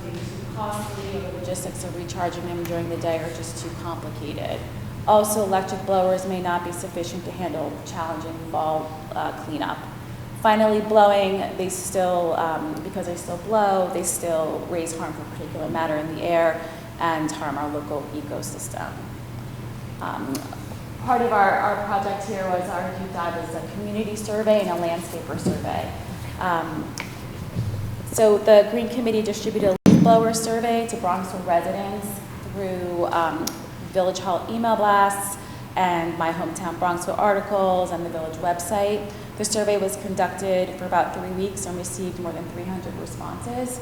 being too costly, or the logistics of recharging them during the day are just too complicated. Also, electric blowers may not be sufficient to handle challenging fall cleanup. Finally, blowing, they still, because they still blow, they still raise harmful particulate matter in the air and harm our local ecosystem. Part of our project here was our deep dive is a community survey and a landscaper survey. So the Green Committee distributed a leaf blower survey to Bronxville residents through Village Hall email blasts and my hometown Bronxville articles and the village website. The survey was conducted for about 3 weeks and received more than 300 responses.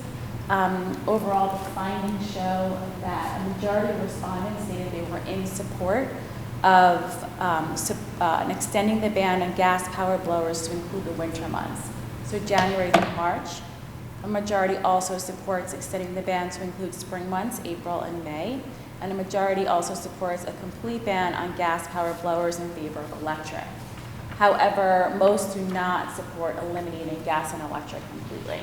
Overall, the findings show that a majority of respondents stated they were in support of extending the ban on gas-powered blowers to include the winter months, so January through March. A majority also supports extending the ban to include spring months, April and May, and a majority also supports a complete ban on gas-powered blowers in favor of electric. However, most do not support eliminating gas and electric completely.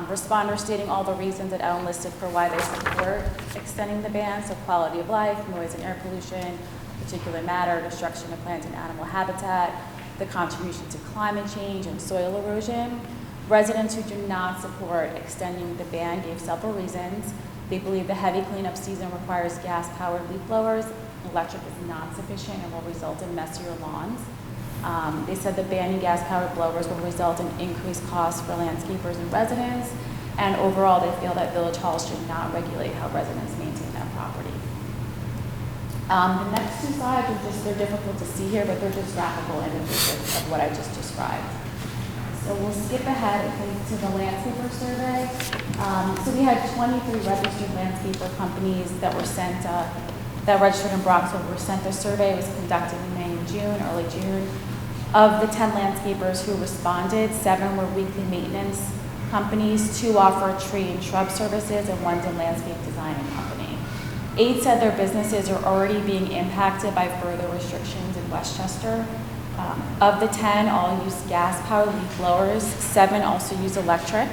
Responders stating all the reasons that Ellen listed for why they support extending the ban, so quality of life, noise and air pollution, particulate matter, destruction of plant and animal habitat, the contribution to climate change and soil erosion. Residents who do not support extending the ban gave several reasons. They believe the heavy cleanup season requires gas-powered leaf blowers. Electric is not sufficient and will result in messier lawns. They said that banning gas-powered blowers will result in increased costs for landscapers and residents. And overall, they feel that Village Hall should not regulate how residents maintain their property. The next two slides are they're difficult to see here, but they're just graphical images of what I just described. So we'll skip ahead to the landscaper survey. So we had 23 registered landscaper companies that were sent, that registered in Bronxville were sent the survey. It was conducted in May and June, early June. Of the 10 landscapers who responded, 7 were weekly maintenance companies, 2 offer tree and shrub services, and 1's a landscape designing company. 8 said their businesses are already being impacted by further restrictions in Westchester. Of the 10, all use gas-powered leaf blowers. 7 also use electric.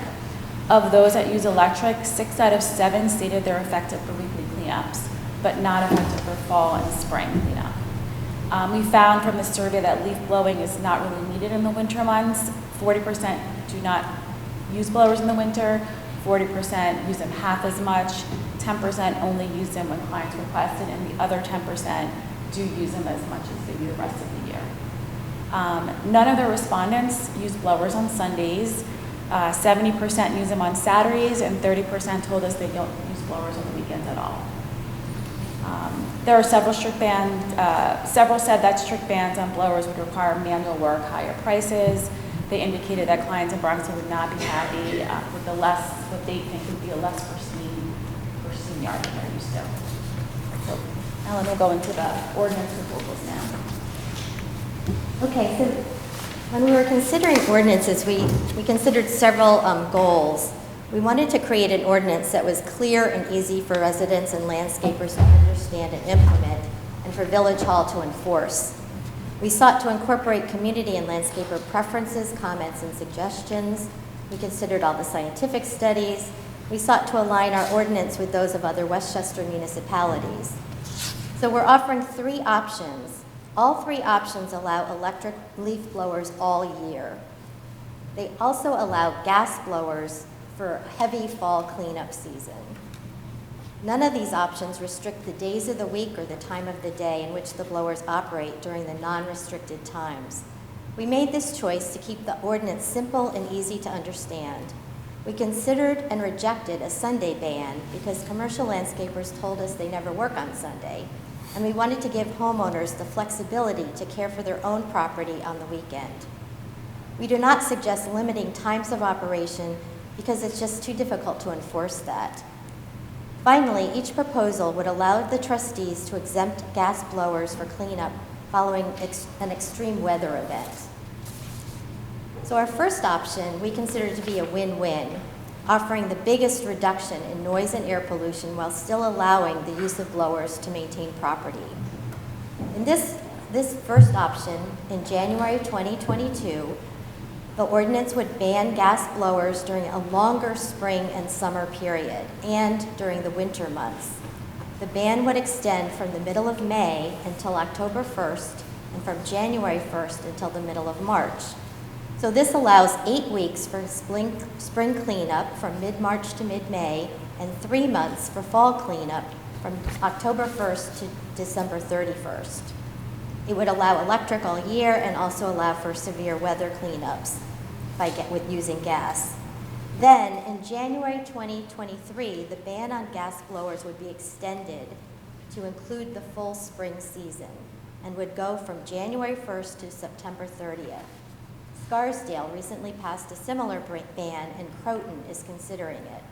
Of those that use electric, 6 out of 7 stated they're effective for weekly cleanups, but not effective for fall and spring cleanup. We found from the survey that leaf blowing is not really needed in the winter months. 40% do not use blowers in the winter, 40% use them half as much, 10% only use them when clients request it, and the other 10% do use them as much as they do the rest of the year. None of the respondents use blowers on Sundays. 70% use them on Saturdays, and 30% told us they don't use blowers on the weekends at all. There are several strict bans. Several said that strict bans on blowers would require manual work, higher prices. They indicated that clients in Bronxville would not be happy with the less, what they think would be a less pristine yard than they're used to. So, Ellen will go into the ordinance proposals now. Okay, so when we were considering ordinances, we considered several goals. We wanted to create an ordinance that was clear and easy for residents and landscapers to understand and implement, and for Village Hall to enforce. We sought to incorporate community and landscaper preferences, comments, and suggestions. We considered all the scientific studies. We sought to align our ordinance with those of other Westchester municipalities. So we're offering 3 options. All 3 options allow electric leaf blowers all year. They also allow gas blowers for heavy fall cleanup season. None of these options restrict the days of the week or the time of the day in which the blowers operate during the non-restricted times. We made this choice to keep the ordinance simple and easy to understand. We considered and rejected a Sunday ban because commercial landscapers told us they never work on Sunday, and we wanted to give homeowners the flexibility to care for their own property on the weekend. We do not suggest limiting times of operation because it's just too difficult to enforce that. Finally, each proposal would allow the trustees to exempt gas blowers for cleanup following an extreme weather event. So our first option we consider to be a win-win, offering the biggest reduction in noise and air pollution while still allowing the use of blowers to maintain property. In this first option, in January 2022, The ordinance would ban gas blowers during a longer spring and summer period and during the winter months. The ban would extend from the middle of May until October 1st and from January 1st until the middle of March. So this allows 8 weeks for spring cleanup from mid-March to mid-May and 3 months for fall cleanup from October 1st to December 31st. It would allow electric all year and also allow for severe weather cleanups with using gas. Then, in January 2023, the ban on gas blowers would be extended to include the full spring season and would go from January 1st to September 30th. Scarsdale recently passed a similar ban, and Croton is considering it.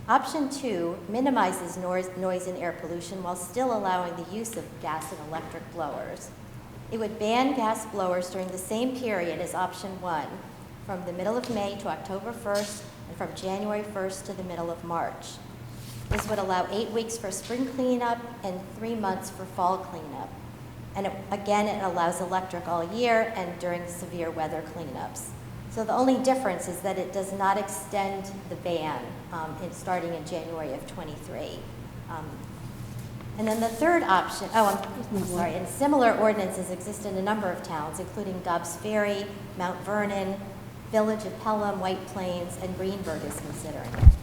Option 2 minimizes noise and air pollution while still allowing the use of gas and electric blowers. It would ban gas blowers during the same period as option 1, from the middle of May to October 1st and from January 1st to the middle of March. This would allow 8 weeks for spring cleanup and 3 months for fall cleanup. And it allows electric all year and during severe weather cleanups. So the only difference is that it does not extend the ban starting in January of 23. And then the third option, and similar ordinances exist in a number of towns, including Dobbs Ferry, Mount Vernon, Village of Pelham, White Plains, and Greenberg is considering it.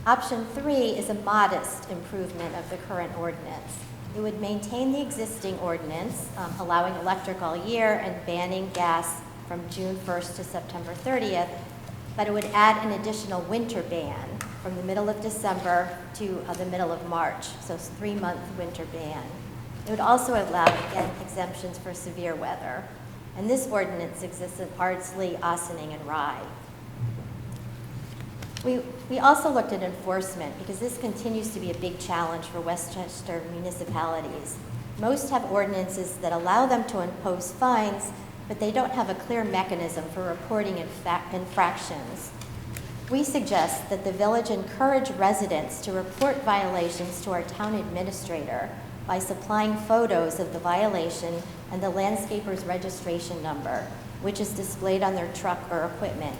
Option 3 is a modest improvement of the current ordinance. It would maintain the existing ordinance, allowing electric all year and banning gas from June 1st to September 30th, but it would add an additional winter ban from the middle of December to the middle of March, so it's a 3-month winter ban. It would also allow, again, exemptions for severe weather. And this ordinance exists in Ardsley, Ossining, and Rye. We also looked at enforcement because this continues to be a big challenge for Westchester municipalities. Most have ordinances that allow them to impose fines, but they don't have a clear mechanism for reporting infractions. We suggest that the village encourage residents to report violations to our town administrator by supplying photos of the violation and the landscaper's registration number, which is displayed on their truck or equipment.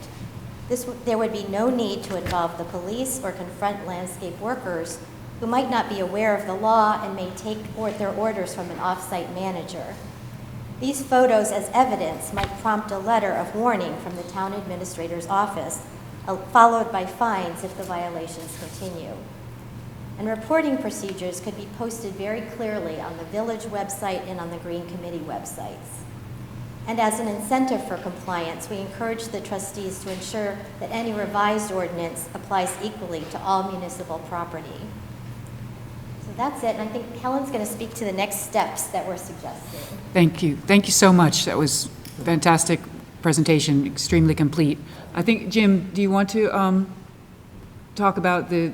There would be no need to involve the police or confront landscape workers who might not be aware of the law and may take their orders from an off-site manager. These photos as evidence might prompt a letter of warning from the town administrator's office, followed by fines if the violations continue. And reporting procedures could be posted very clearly on the village website and on the Green Committee websites. And as an incentive for compliance, we encourage the trustees to ensure that any revised ordinance applies equally to all municipal property. So that's it, and I think Helen's going to speak to the next steps that we're suggesting. Thank you. Thank you so much. That was a fantastic presentation, extremely complete. I think, Jim, do you want to talk about the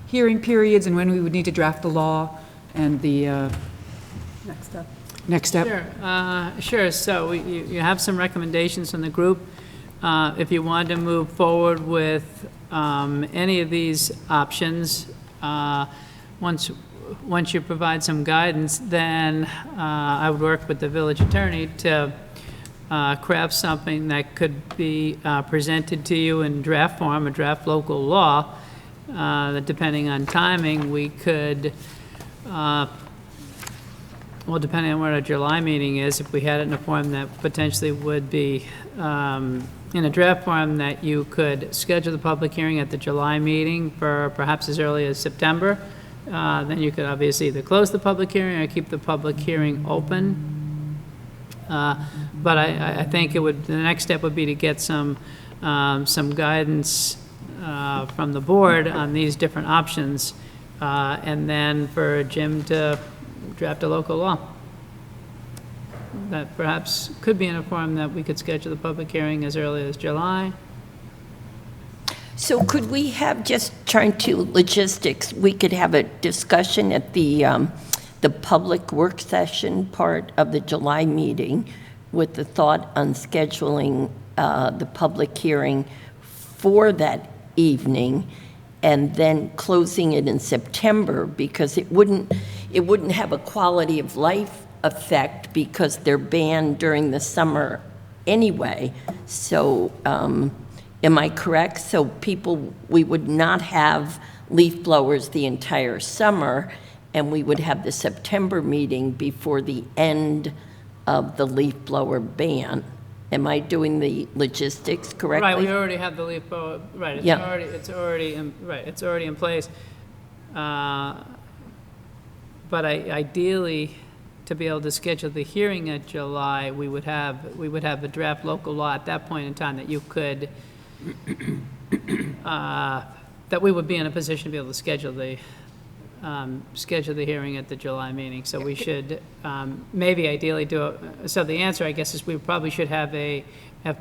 hearing periods and when we would need to draft the law and the next step? Sure. So you have some recommendations from the group. If you want to move forward with any of these options, once you provide some guidance, then I would work with the village attorney to craft something that could be presented to you in draft form, a draft local law, that depending on timing, we could, well, depending on what our July meeting is, if we had it in a form that potentially would be in a draft form that you could schedule the public hearing at the July meeting for perhaps as early as September, then you could obviously either close the public hearing or keep the public hearing open. But I think the next step would be to get some guidance from the board on these different options, and then for Jim to draft a local law that perhaps could be in a form that we could schedule the public hearing as early as July. So could we have, just trying to logistics, we could have a discussion at the public work session part of the July meeting with the thought on scheduling the public hearing for that evening and then closing it in September, because it wouldn't have a quality of life effect because they're banned during the summer anyway. So, am I correct? So we would not have leaf blowers the entire summer, and we would have the September meeting before the end of the leaf blower ban. Am I doing the logistics correctly? Right, we already have the leaf blower, right, Yeah. it's already in place. But ideally, to be able to schedule the hearing at July, we would have the draft local law at that point in time that you could, that we would be in a position to be able to schedule the hearing at the July meeting. So we should maybe ideally do it. So the answer, I guess, is we probably should have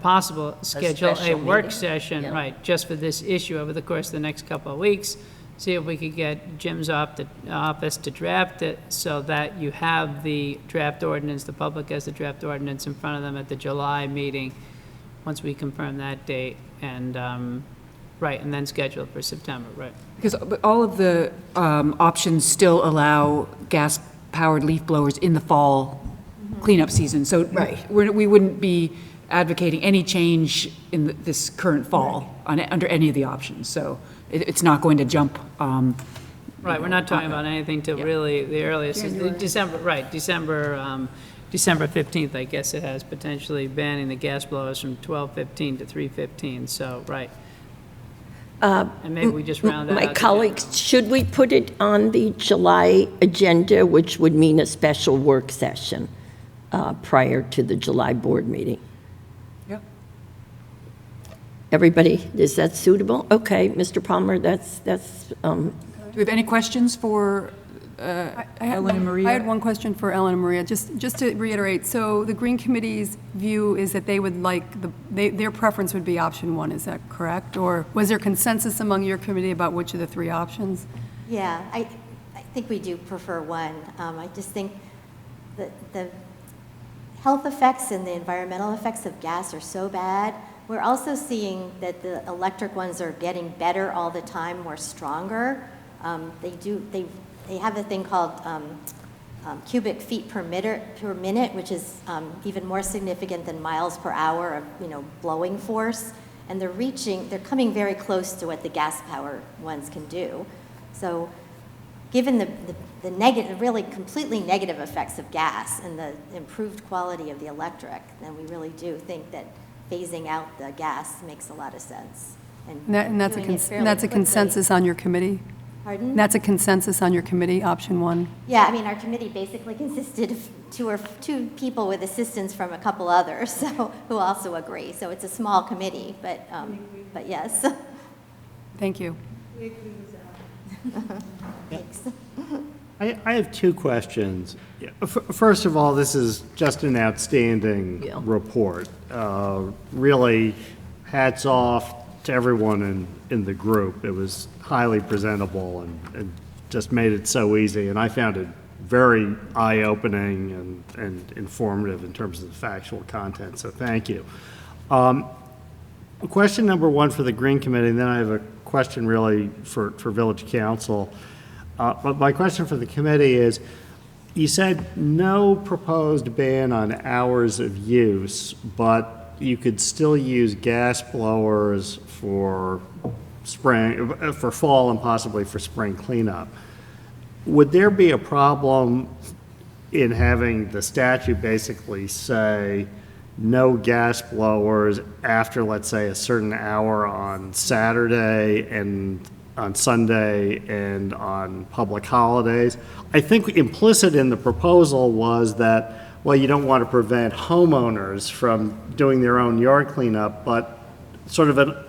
possible, schedule a special work meeting? session, Yeah. right, just for this issue over the course of the next couple of weeks. See if we could get Jim's office to draft it so that you have the draft ordinance, the public has the draft ordinance in front of them at the July meeting, once we confirm that date, and, right, and then schedule it for September, right. Because all of the options still allow gas-powered leaf blowers in the fall cleanup season. So we wouldn't be advocating any change in this current fall under any of the options. So it's not going to jump. Right, we're not talking about anything till really, the earliest is December, right, December 15th, I guess it has, potentially banning the gas blowers from 12:15 to 3:15, so, right. And maybe we just round that out. My to colleagues, should we put it on the July agenda, which would mean a special work session prior to the July board meeting? Yeah. Everybody, is that suitable? Okay, Mr. Palmer, that's. Do we have any questions for Ellen and Maria? I had one question for Ellen and Maria, just to reiterate. So the Green Committee's view is that they would like, their preference would be option one, is that correct? Or was there consensus among your committee about which of the three options? Yeah, I think we do prefer one. I just think that the health effects and the environmental effects of gas are so bad. We're also seeing that the electric ones are getting better all the time, more stronger. They have a thing called cubic feet per minute, which is even more significant than miles per hour of blowing force. And they're coming very close to what the gas power ones can do. So given the negative, really completely negative effects of gas and the improved quality of the electric, then we really do think that phasing out the gas makes a lot of sense. And that's a consensus on your committee? Pardon? That's a consensus on your committee, option one? Yeah, I mean, our committee basically consisted of two people with assistance from a couple others, so, who also agree. So it's a small committee, but yes. Thank you. Thanks. I have two questions. First of all, this is just an outstanding report. Really, hats off to everyone in the group. It was highly presentable and just made it so easy. And I found it very eye-opening and informative in terms of the factual content, so thank you. Question number one for the Green Committee, and then I have a question really for Village Council. But my question for the committee is, you said no proposed ban on hours of use, but you could still use gas blowers for spring, for fall and possibly for spring cleanup. Would there be a problem in having the statute basically say no gas blowers after, let's say, a certain hour on Saturday and on Sunday and on public holidays? I think implicit in the proposal was that, well, you don't want to prevent homeowners from doing their own yard cleanup, but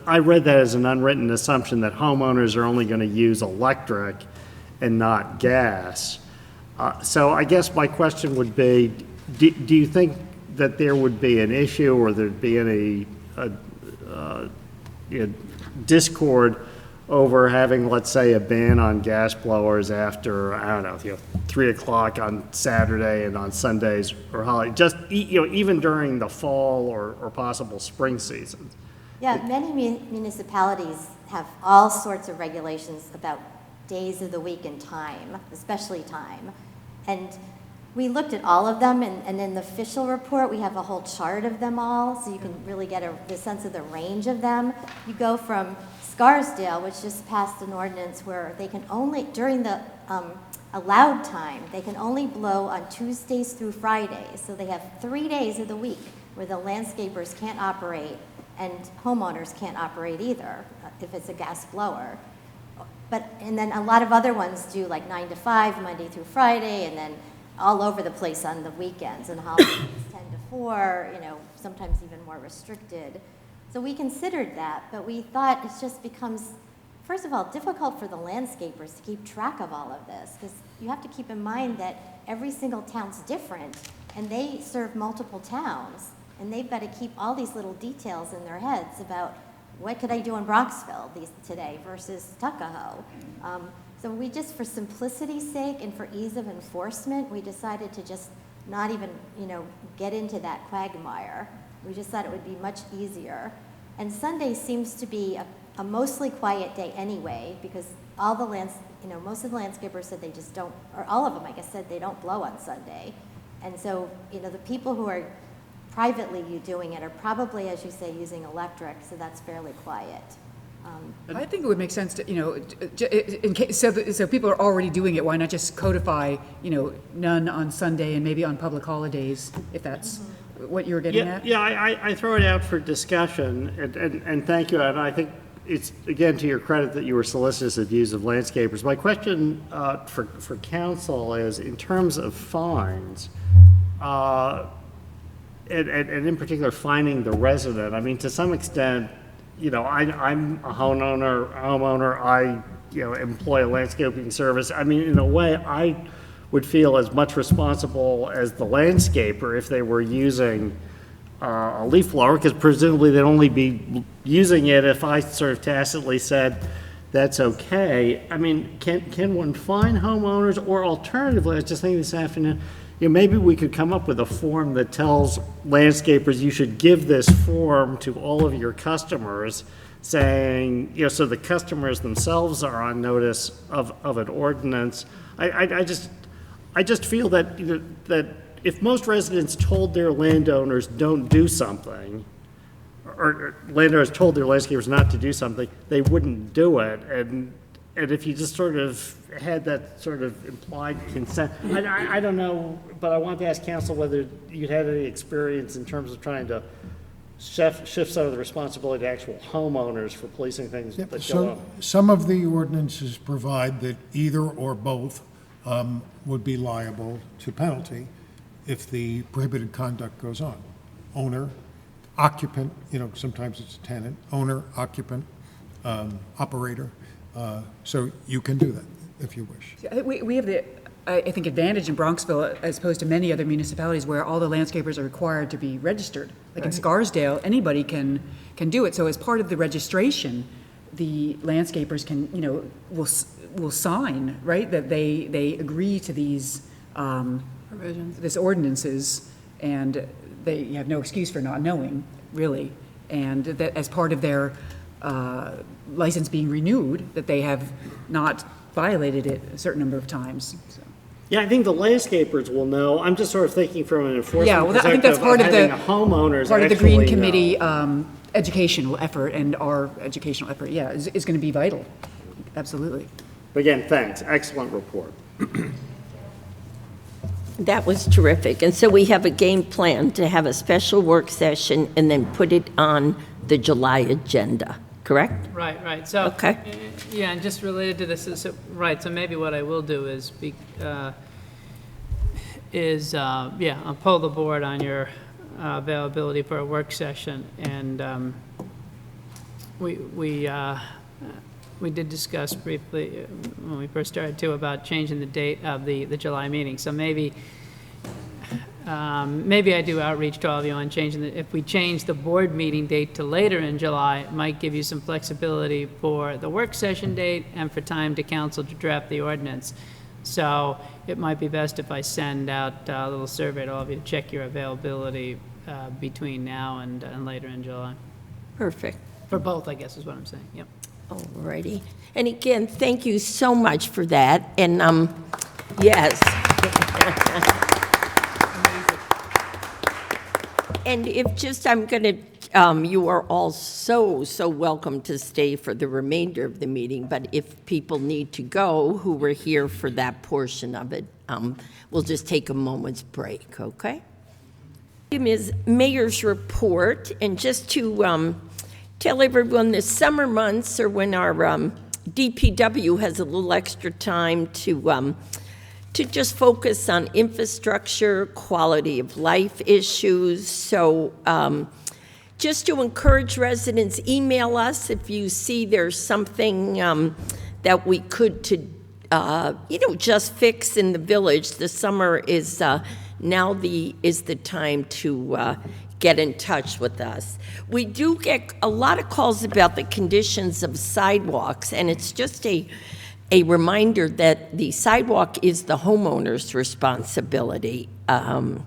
I read that as an unwritten assumption that homeowners are only going to use electric and not gas. So I guess my question would be, do you think that there would be an issue or there'd be any discord over having, let's say, a ban on gas blowers after, I don't know, 3 o'clock on Saturday and on Sundays or holiday, just, even during the fall or possible spring seasons? Yeah, many municipalities have all sorts of regulations about days of the week and time, especially time. And We looked at all of them, and in the official report, we have a whole chart of them all, so you can really get the sense of the range of them. You go from Scarsdale, which just passed an ordinance where they can only, during the allowed time, they can only blow on Tuesdays through Fridays. So they have 3 days of the week where the landscapers can't operate and homeowners can't operate either if it's a gas blower. And then a lot of other ones do like 9 to 5, Monday through Friday, and then all over the place on the weekends, and holidays 10 to 4, sometimes even more restricted. So we considered that, but we thought it just becomes, first of all, difficult for the landscapers to keep track of all of this, because you have to keep in mind that every single town's different, and they serve multiple towns, and they've got to keep all these little details in their heads about what could I do in Bronxville today versus Tuckahoe. So we just, for simplicity's sake and for ease of enforcement, we decided to just not even, get into that quagmire. We just thought it would be much easier. And Sunday seems to be a mostly quiet day anyway, because all the most of the landscapers said they just don't, or all of them, I guess, said they don't blow on Sunday. And so, the people who are privately doing it are probably, as you say, using electric, so that's fairly quiet. I think it would make sense to, in case, so people are already doing it, why not just codify, none on Sunday and maybe on public holidays, if that's what you're getting at? Yeah, I throw it out for discussion, and thank you, and I think it's, again, to your credit that you were solicitous of views of landscapers. My question for council is, in terms of fines, and in particular, fining the resident, I mean, to some extent, I'm a homeowner, I, employ a landscaping service. I mean, in a way, I would feel as much responsible as the landscaper if they were using a leaf blower, because presumably they'd only be using it if I sort of tacitly said, that's okay. I mean, can one fine homeowners, or alternatively, I was just thinking this afternoon, maybe we could come up with a form that tells landscapers you should give this form to all of your customers, saying, so the customers themselves are on notice of an ordinance. I just feel that that if most residents told their landowners don't do something, or landowners told their landscapers not to do something, they wouldn't do it. And if you just sort of had that sort of implied consent, I don't know, but I wanted to ask council whether you'd had any experience in terms of trying to shift some of the responsibility to actual homeowners for policing things that go on. Some of the ordinances provide that either or both would be liable to penalty if the prohibited conduct goes on. Owner, occupant, sometimes it's a tenant, owner, occupant, operator. So you can do that if you wish. We have the, I think, advantage in Bronxville as opposed to many other municipalities where all the landscapers are required to be registered. Like in Scarsdale, anybody can do it. So as part of the registration, the landscapers can, will sign, right, that they agree to these Provisions. this ordinances, and they have no excuse for not knowing, really. And that as part of their license being renewed, that they have not violated it a certain number of times. So. Yeah, I think the landscapers will know. I'm just sort of thinking from an enforcement Yeah, well, I think perspective that's part of the homeowners part of the Green actually Committee know. Educational effort, and our educational effort, is going to be vital. Absolutely. But again, thanks. Excellent report. That was terrific. And so we have a game plan to have a special work session and then put it on the July agenda, correct? Right. So, Okay. yeah, and just related to this, so maybe what I will do is, I'll pull the board on your availability for a work session, and we did discuss briefly when we first started too about changing the date of the July meeting. So maybe I do outreach to all of you on changing if we change the board meeting date to later in July, it might give you some flexibility for the work session date and for time to council to draft the ordinance. So it might be best if I send out a little survey to all of you to check your availability between now and later in July. Perfect. For both, I guess is what I'm saying. Yep. Alrighty. And again, thank you so much for that. And yes. And if just, I'm going to, you are all so welcome to stay for the remainder of the meeting, but if people need to go, who were here for that portion of it, we'll just take a moment's break, okay? Item is Mayor's Report, and just to tell everyone, the summer months are when our DPW has a little extra time to just focus on infrastructure, quality of life issues. So just to encourage residents, email us if you see there's something that we could just fix in the village. The summer is now is the time to get in touch with us. We do get a lot of calls about the conditions of sidewalks, and it's just a reminder that the sidewalk is the homeowner's responsibility. But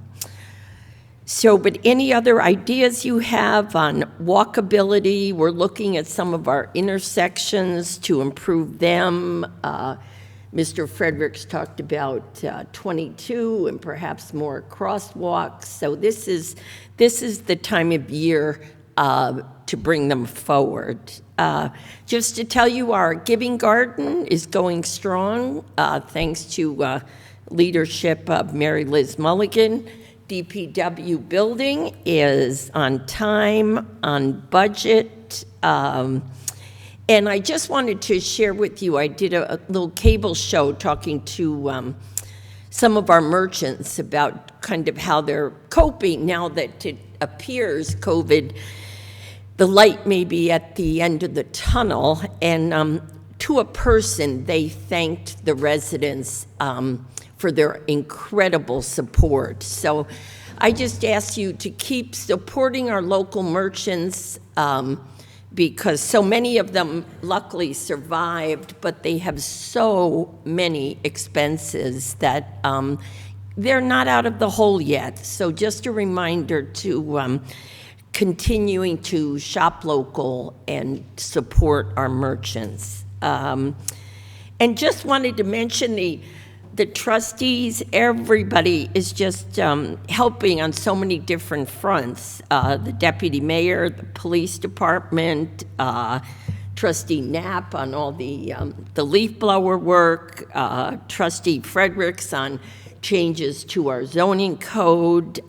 any other ideas you have on walkability? We're looking at some of our intersections to improve them. Mr. Fredericks talked about 22 and perhaps more crosswalks. So this is the time of year to bring them forward. Just to tell you, our Giving Garden is going strong, thanks to leadership of Mary Liz Mulligan. DPW building is on time, on budget. And I just wanted to share with you, I did a little cable show talking to some of our merchants about kind of how they're coping now that it appears COVID, the light may be at the end of the tunnel. And to a person, they thanked the residents for their incredible support. So I just ask you to keep supporting our local merchants, because so many of them luckily survived, but they have so many expenses that they're not out of the hole yet. So just a reminder to continuing to shop local and support our merchants. And just wanted to mention the trustees, everybody is just helping on so many different fronts. The deputy mayor, the police department, Trustee Knapp on all the leaf blower work, Trustee Fredericks on changes to our zoning code.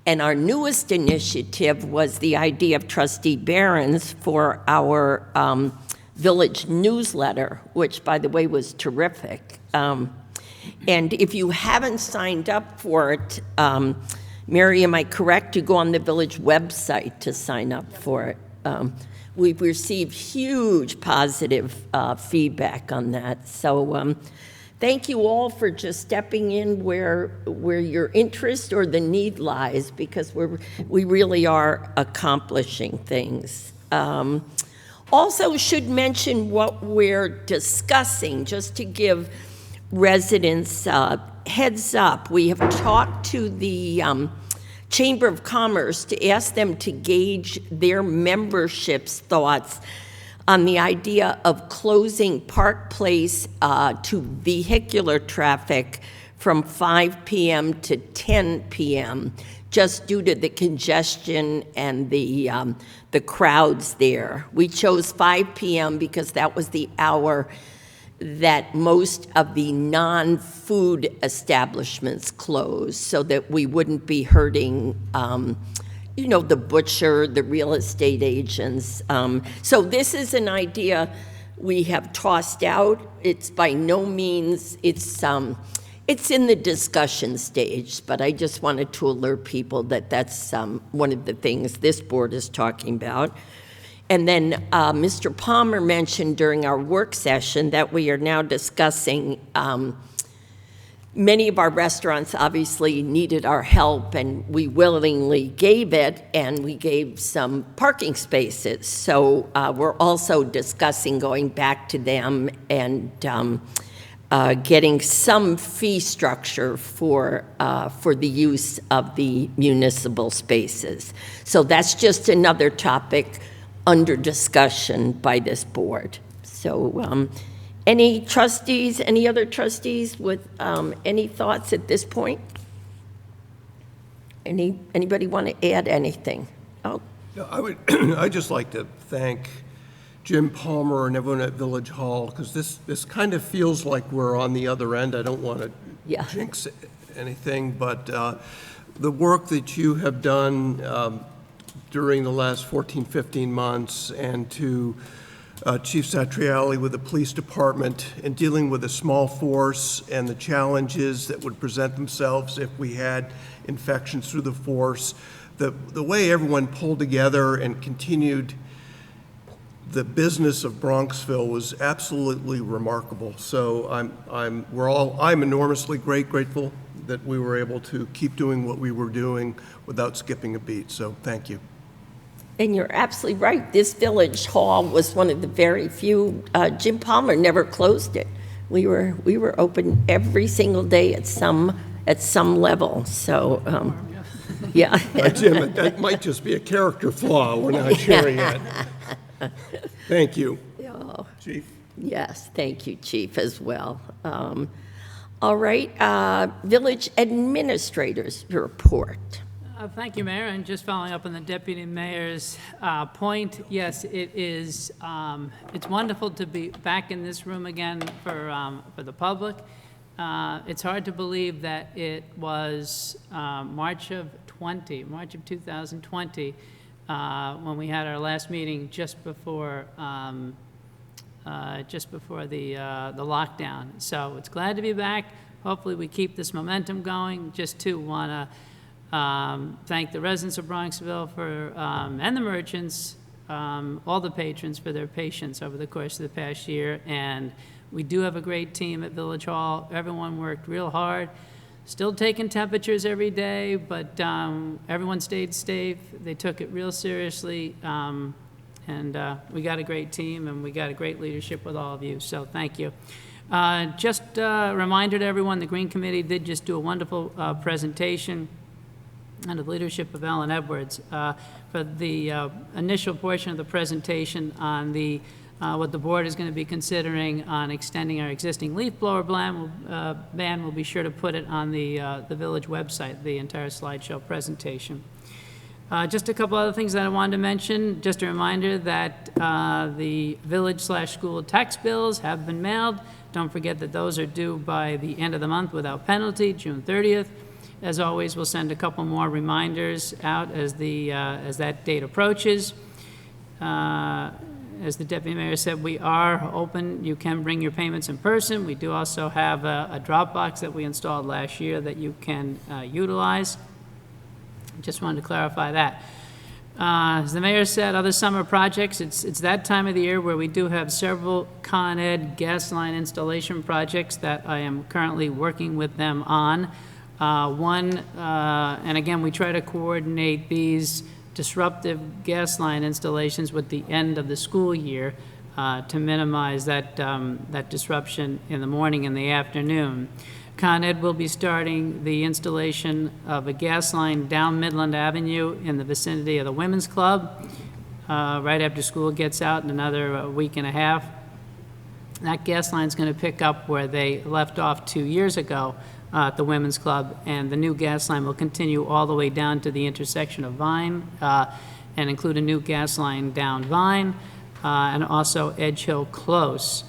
And our newest initiative was the idea of Trustee Barron's for our village newsletter, which, by the way, was terrific. And if you haven't signed up for it, Mary, am I correct to go on the village website to sign up for it? We've received huge positive feedback on that. So thank you all for just stepping in where your interest or the need lies, because we really are accomplishing things. Also should mention what we're discussing, just to give residents heads up. We have talked to the Chamber of Commerce to ask them to gauge their membership's thoughts on the idea of closing Park Place to vehicular traffic from 5 p.m. to 10 p.m., just due to the congestion and the crowds there. We chose 5 p.m. because that was the hour that most of the non-food establishments closed, so that we wouldn't be hurting, the butcher, the real estate agents. So this is an idea we have tossed out. It's by no means, it's in the discussion stage, but I just wanted to alert people that that's one of the things this board is talking about. And then Mr. Palmer mentioned during our work session that we are now discussing, many of our restaurants obviously needed our help, and we willingly gave it, and we gave some parking spaces. So we're also discussing going back to them and getting some fee structure for the use of the municipal spaces. So that's just another topic under discussion by this board. So any other trustees with any thoughts at this point? Anybody want to add anything? Oh, Yeah, I'd just like to thank Jim Palmer and everyone at Village Hall, because this kind of feels like we're on the other end. I don't want to Yeah. jinx anything, but the work that you have done during the last 14, 15 months, and to Chief Satriali with the police department in dealing with a small force and the challenges that would present themselves if we had infections through the force, the way everyone pulled together and continued the business of Bronxville was absolutely remarkable. So I'm enormously grateful that we were able to keep doing what we were doing without skipping a beat. So thank you. and you're absolutely right. This Village Hall was one of the very few. Jim Palmer never closed it. We were open every single day at some level. So, yeah. Jim, that might just be a character flaw. We're not sharing that. Thank you, Chief. Yes, thank you, Chief, as well. All right, Village Administrator's report. Thank you, Mayor, and just following up on the Deputy Mayor's point, yes, it is, it's wonderful to be back in this room again for the public. It's hard to believe that it was March of 2020, when we had our last meeting just before the lockdown. So it's glad to be back. Hopefully we keep this momentum going. Just to want to thank the residents of Bronxville for, and the merchants, all the patrons for their patience over the course of the past year. And we do have a great team at Village Hall. Everyone worked real hard. Still taking temperatures every day, but everyone stayed safe. They took it real seriously. And we got a great team, and we got a great leadership with all of you, so thank you. Just a reminder to everyone, the Green Committee did just do a wonderful presentation under the leadership of Ellen Edwards for the initial portion of the presentation on the what the board is going to be considering on extending our existing leaf blower ban. We'll be sure to put it on the village website, the entire slideshow presentation. Just a couple other things that I wanted to mention. Just a reminder that the village/school tax bills have been mailed. Don't forget that those are due by the end of the month without penalty, June 30th. As always, we'll send a couple more reminders out as that date approaches. As the Deputy Mayor said, we are open. You can bring your payments in person. We do also have a drop box that we installed last year that you can utilize. Just wanted to clarify that. As the mayor said, other summer projects, it's that time of the year where we do have several Con Ed gas line installation projects that I am currently working with them on. And again, we try to coordinate these disruptive gas line installations with the end of the school year to minimize that disruption in the morning and the afternoon. Con Ed will be starting the installation of a gas line down Midland Avenue in the vicinity of the Women's Club right after school gets out in another week and a half. That gas line is going to pick up where they left off 2 years ago at the Women's Club, and the new gas line will continue all the way down to the intersection of Vine and include a new gas line down Vine and also Edge Hill Close.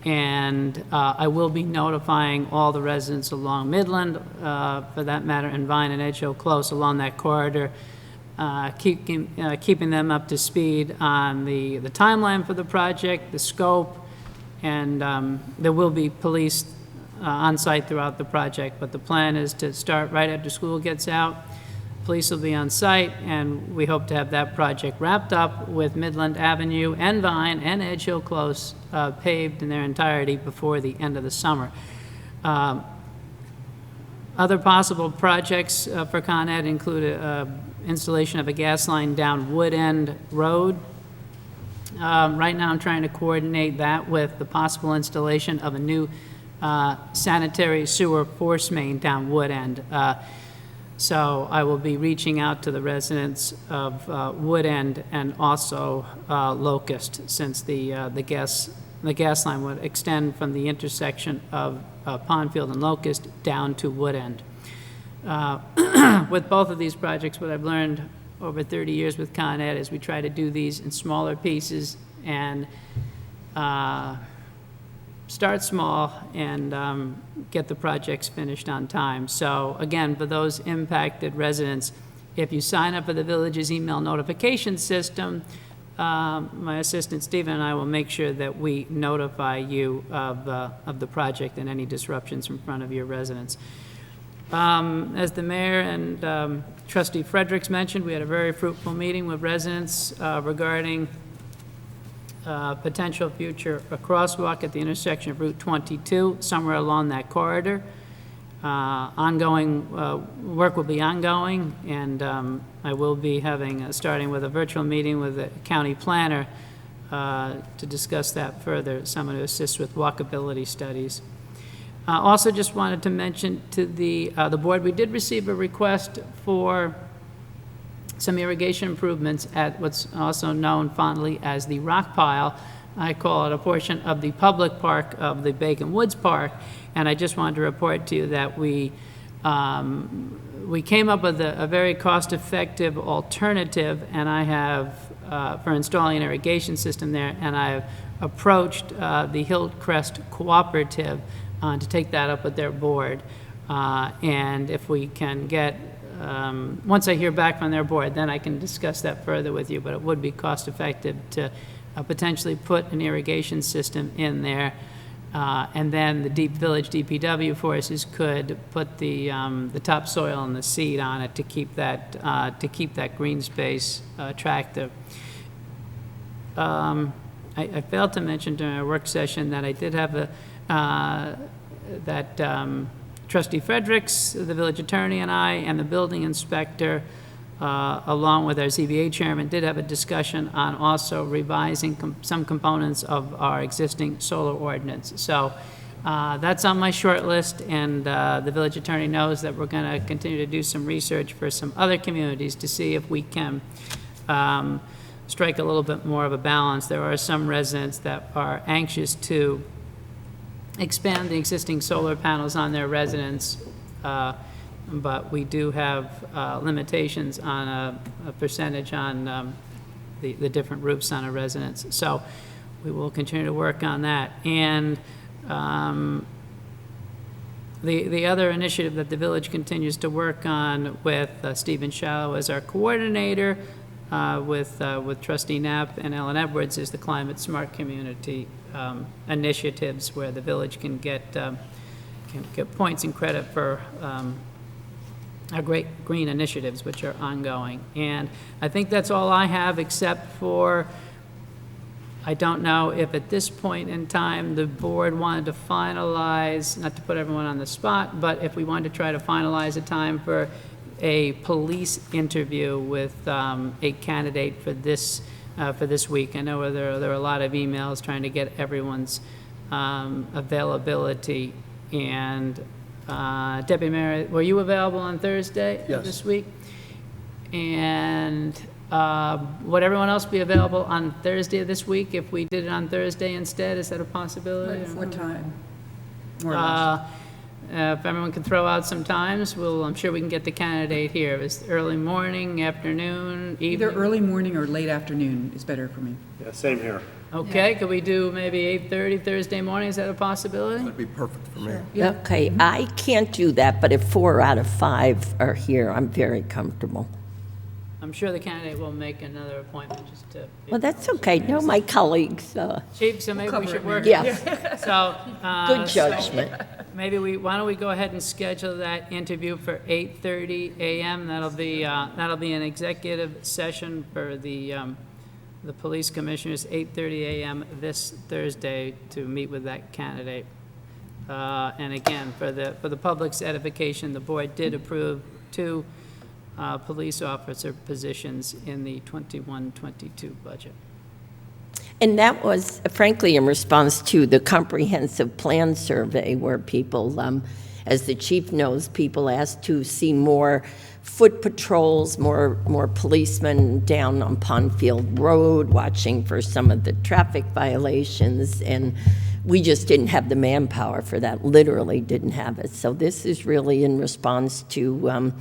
And I will be notifying all the residents along Midland, for that matter, and Vine and Edge Hill Close along that corridor, keeping them up to speed on the timeline for the project, the scope, and there will be police on site throughout the project. But the plan is to start right after school gets out. Police will be on site, and we hope to have that project wrapped up with Midland Avenue and Vine and Edge Hill Close paved in their entirety before the end of the summer. Other possible projects for Con Ed include installation of a gas line down Wood End Road. Right now I'm trying to coordinate that with the possible installation of a new sanitary sewer force main down Wood End. So I will be reaching out to the residents of Wood End and also Locust, since the gas line would extend from the intersection of Pondfield and Locust down to Wood End. with both of these projects, what I've learned over 30 years with Con Ed is we try to do these in smaller pieces and start small and get the projects finished on time. So again, for those impacted residents, if you sign up for the village's email notification system, my assistant Stephen and I will make sure that we notify you of the project and any disruptions in front of your residents. As the mayor and trustee Fredericks mentioned, we had a very fruitful meeting with residents regarding potential future a crosswalk at the intersection of Route 22, somewhere along that corridor. Ongoing work will be ongoing, and I will be having, starting with a virtual meeting with the county planner to discuss that further, someone who assists with walkability studies. Also just wanted to mention to the board, we did receive a request for some irrigation improvements at what's also known fondly as the rock pile. I call it a portion of the public park of the Bacon Woods Park, and I just wanted to report to you that we came up with a very cost-effective alternative, and I have for installing an irrigation system there, and I've approached the Hillcrest Cooperative to take that up with their board, and if we can get once I hear back from their board, then I can discuss that further with you, but it would be cost-effective to potentially put an irrigation system in there, and then the Village DPW forces could put the topsoil and the seed on it to keep that green space attractive. I failed to mention during our work session that I did have Trustee Fredericks, the village attorney, and I, and the building inspector, along with our ZBA chairman, did have a discussion on also revising some components of our existing solar ordinance. So that's on my short list, and the village attorney knows that we're going to continue to do some research for some other communities to see if we can strike a little bit more of a balance. There are some residents that are anxious to expand the existing solar panels on their residence, but we do have limitations on a percentage on the different roofs on a residence. So we will continue to work on that. And the other initiative that the village continues to work on with Stephen Shallow as our coordinator, with Trustee Knapp and Ellen Edwards, is the Climate Smart Community initiatives, where the village can get points and credit for our great green initiatives, which are ongoing. And I think that's all I have, except for, I don't know if at this point in time the board wanted to finalize, not to put everyone on the spot, but if we wanted to try to finalize a time for a police interview with a candidate for this week. I know there are a lot of emails trying to get everyone's availability. And Deputy Mayor, were you available on Thursday of this week? And would everyone else be available on Thursday of this week if we did it on Thursday instead? Is that a possibility? What time? If everyone can throw out some times, I'm sure we can get the candidate here. Is early morning, afternoon, evening? Either early morning or late afternoon is better for me. Yeah, same here. Okay, could we do maybe 8:30 Thursday morning? Is that a possibility? That'd be perfect for me. Okay, I can't do that, but if 4 out of 5 are here, I'm very comfortable. I'm sure the candidate will make another appointment just to. Well, that's okay. No, my colleagues, Chief, so maybe we should work. yes, So. good judgment. Maybe why don't we go ahead and schedule that interview for 8:30 a.m. That'll be an executive session for the police commissioners, 8:30 a.m. this Thursday, to meet with that candidate. And again, for the public's edification, the board did approve 2 police officer positions in the 21-22 budget. And that was, frankly, in response to the comprehensive plan survey, where people, as the chief knows, people asked to see more foot patrols, more policemen down on Pondfield Road watching for some of the traffic violations. And we just didn't have the manpower for that, literally didn't have it. So this is really in response to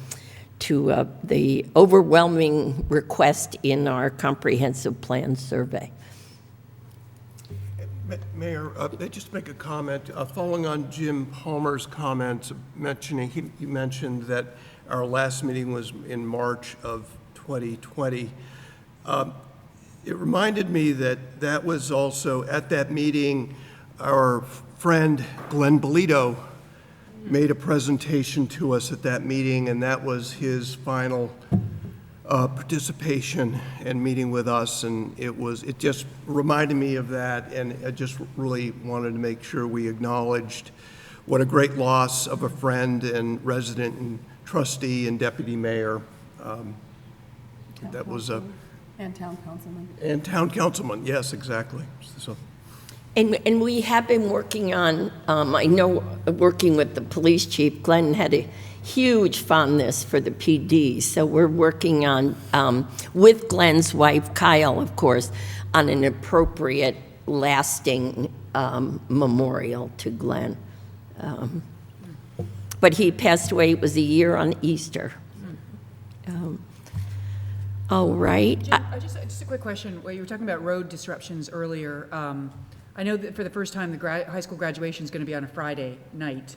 the overwhelming request in our comprehensive plan survey. Mayor, may I just make a comment? Following on Jim Palmer's comments, you mentioned that our last meeting was in March of 2020. It reminded me that that was also, at that meeting, our friend Glenn Bolito made a presentation to us at that meeting, and that was his final participation and meeting with us, and it just reminded me of that, and I just really wanted to make sure we acknowledged what a great loss of a friend and resident and trustee and deputy mayor. That was a... And town councilman. And town councilman, yes, exactly. So. And we have been working on, I know, working with the police chief, Glenn had a huge fondness for the PD, so we're working on, with Glenn's wife, Kyle, of course, on an appropriate, lasting memorial to Glenn. But he passed away, it was a year on Easter. All right. Jim, just a quick question. Well, you were talking about road disruptions earlier. I know that for the first time, the high school graduation is going to be on a Friday night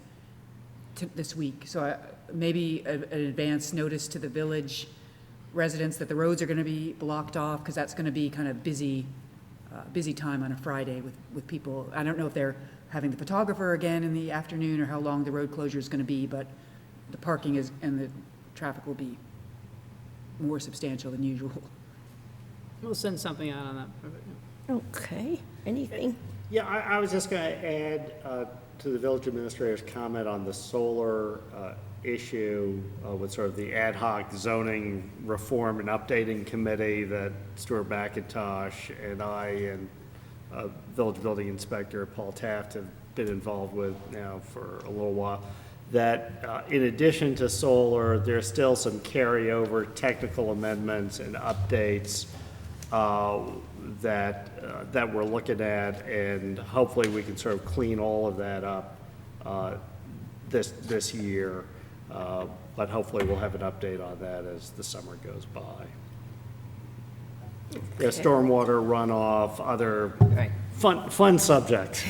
this week. So maybe an advance notice to the village residents that the roads are going to be blocked off, because that's going to be kind of busy time on a Friday with people. I don't know if they're having the photographer again in the afternoon or how long the road closure is going to be, but the parking and the traffic will be more substantial than usual. We'll send something out on that. Okay, anything? Yeah, I was just going to add to the village administrator's comment on the solar issue with sort of the ad hoc zoning reform and updating committee that Stuart McIntosh and I and village building inspector Paul Taft have been involved with now for a little while. That in addition to solar, there's still some carryover technical amendments and updates that we're looking at, and hopefully we can sort of clean all of that up this year. But hopefully we'll have an update on that as the summer goes by. Yeah, stormwater runoff, other fun subjects.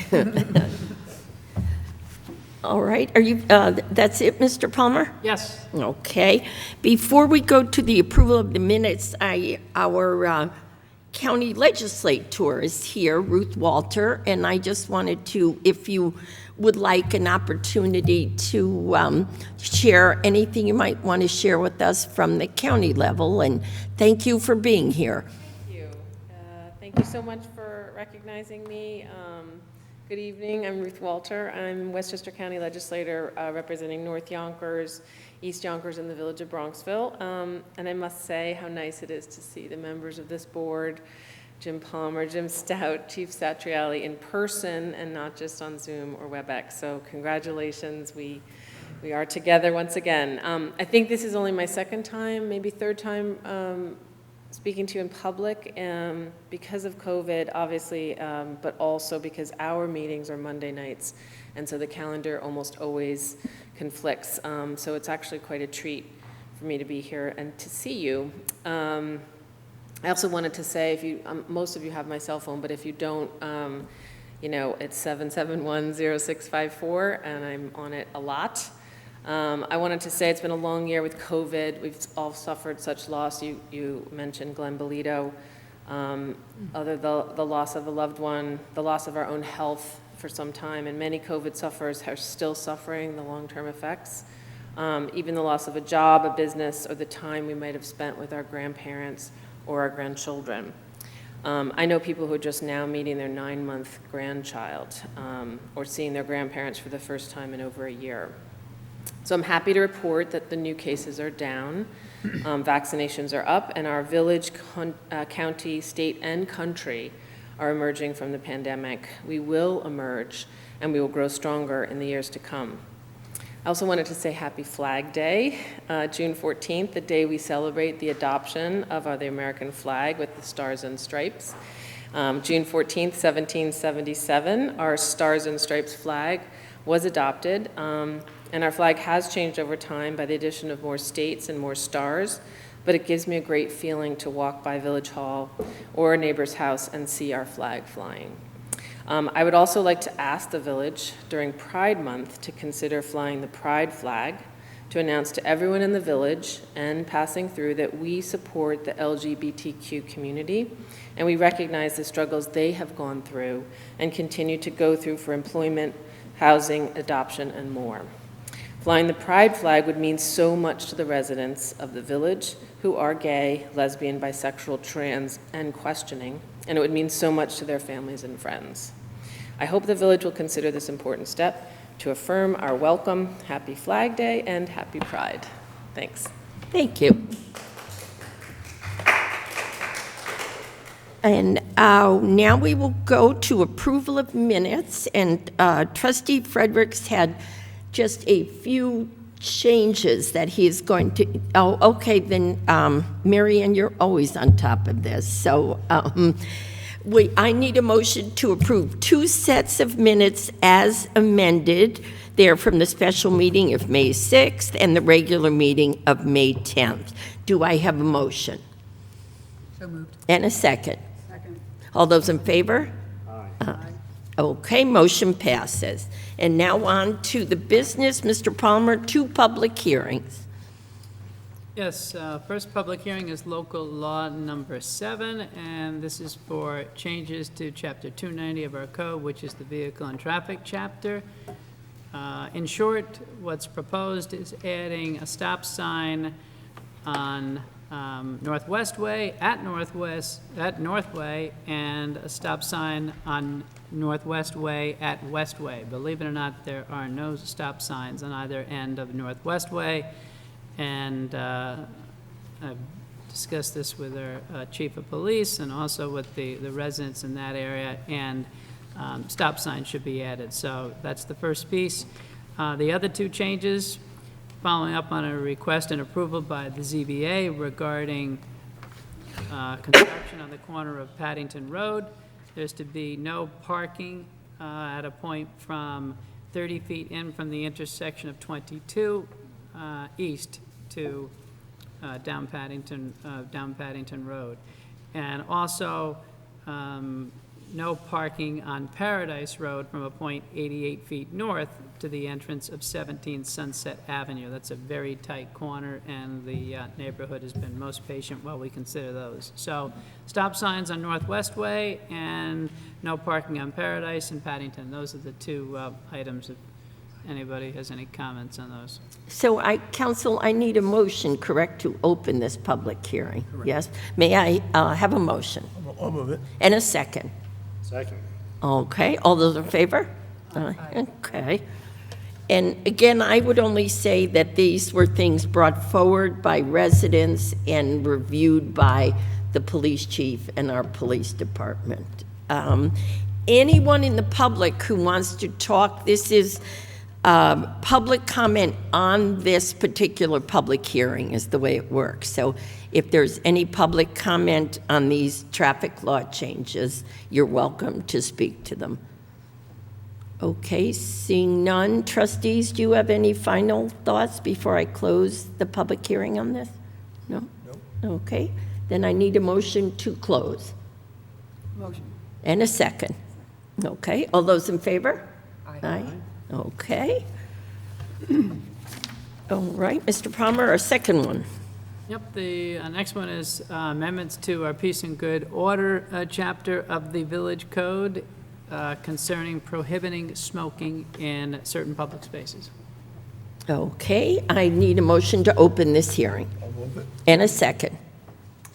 All right, are you, that's it, Mr. Palmer? Yes. Okay. Before we go to the approval of the minutes, our county legislator is here, Ruth Walter, and I just wanted to, if you would like an opportunity to share anything you might want to share with us from the county level, and thank you for being here. Thank you. Thank you so much for recognizing me. Good evening, I'm Ruth Walter. I'm Westchester County Legislator representing North Yonkers, East Yonkers, and the village of Bronxville. And I must say how nice it is to see the members of this board, Jim Palmer, Jim Stout, Chief Satriali, in person and not just on Zoom or WebEx. So congratulations, we are together once again. I think this is only my second time, maybe third time speaking to you in public because of COVID, obviously, but also because our meetings are Monday nights, and so the calendar almost always conflicts. So it's actually quite a treat for me to be here and to see you. I also wanted to say, if you, most of you have my cell phone, but if you don't, you know, it's 771-0654, and I'm on it a lot. I wanted to say it's been a long year with COVID. We've all suffered such loss. You mentioned Glenn Bolito, the loss of a loved one, the loss of our own health for some time, and many COVID sufferers are still suffering the long-term effects. Even the loss of a job, a business, or the time we might have spent with our grandparents or our grandchildren. I know people who are just now meeting their 9-month grandchild or seeing their grandparents for the first time in over a year. So I'm happy to report that the new cases are down, vaccinations are up, and our village, county, state, and country are emerging from the pandemic. We will emerge, and we will grow stronger in the years to come. I also wanted to say Happy Flag Day, June 14th, the day we celebrate the adoption of the American flag with the stars and stripes. June 14th, 1777, our Stars and Stripes flag was adopted, and our flag has changed over time by the addition of more states and more stars, but it gives me a great feeling to walk by Village Hall or a neighbor's house and see our flag flying. I would also like to ask the village during Pride Month to consider flying the Pride flag to announce to everyone in the village and passing through that we support the LGBTQ community and we recognize the struggles they have gone through and continue to go through for employment, housing, adoption, and more. Flying the Pride flag would mean so much to the residents of the village who are gay, lesbian, bisexual, trans, and questioning, and it would mean so much to their families and friends. I hope the village will consider this important step to affirm our welcome, Happy Flag Day, and Happy Pride. Thanks. Thank you. And now we will go to approval of minutes, and Trustee Fredericks had just a few changes that he is going to, oh, okay, then, Mary Ann, you're always on top of this. So I need a motion to approve 2 sets of minutes as amended. They're from the special meeting of May 6th and the regular meeting of May 10th. Do I have a motion? So moved. And a second? Second. All those in favor? Aye. Okay, motion passes. And now on to the business. Mr. Palmer, 2 public hearings. Yes, first public hearing is local law number 7, and this is for changes to Chapter 290 of our code, which is the Vehicle and Traffic chapter. In short, what's proposed is adding a stop sign on Northwest Way at Northway, and a stop sign on Northwest Way at Westway. Believe it or not, there are no stop signs on either end of Northwest Way, and I've discussed this with our chief of police and also with the residents in that area, and stop signs should be added. So that's the first piece. The other 2 changes, following up on a request and approval by the ZBA regarding construction on the corner of Paddington Road. There's to be no parking at a point from 30 feet in from the intersection of 22 east to down Paddington Road. And also, no parking on Paradise Road from a point 88 feet north to the entrance of 17 Sunset Avenue. That's a very tight corner, and the neighborhood has been most patient while we consider those. So stop signs on Northwest Way and no parking on Paradise and Paddington. Those are the 2 items. If anybody has any comments on those. So, Council, I need a motion, correct, to open this public hearing? Correct. Yes? May I have a motion? I'll move it. And a second? Second. Okay, all those in favor? Okay. And again, I would only say that these were things brought forward by residents and reviewed by the police chief and our police department. Anyone in the public who wants to talk, this is public comment on this particular public hearing is the way it works. So if there's any public comment on these traffic law changes, you're welcome to speak to them. Okay, seeing none. Trustees, do you have any final thoughts before I close the public hearing on this? No? No. Okay, then I need a motion to close. Motion. And a second. Okay, all those in favor? Aye. Okay. All right, Mr. Palmer, our second one. Yep, the next one is amendments to our Peace and Good Order chapter of the Village Code concerning prohibiting smoking in certain public spaces. Okay, I need a motion to open this hearing. I'll move it. And a second.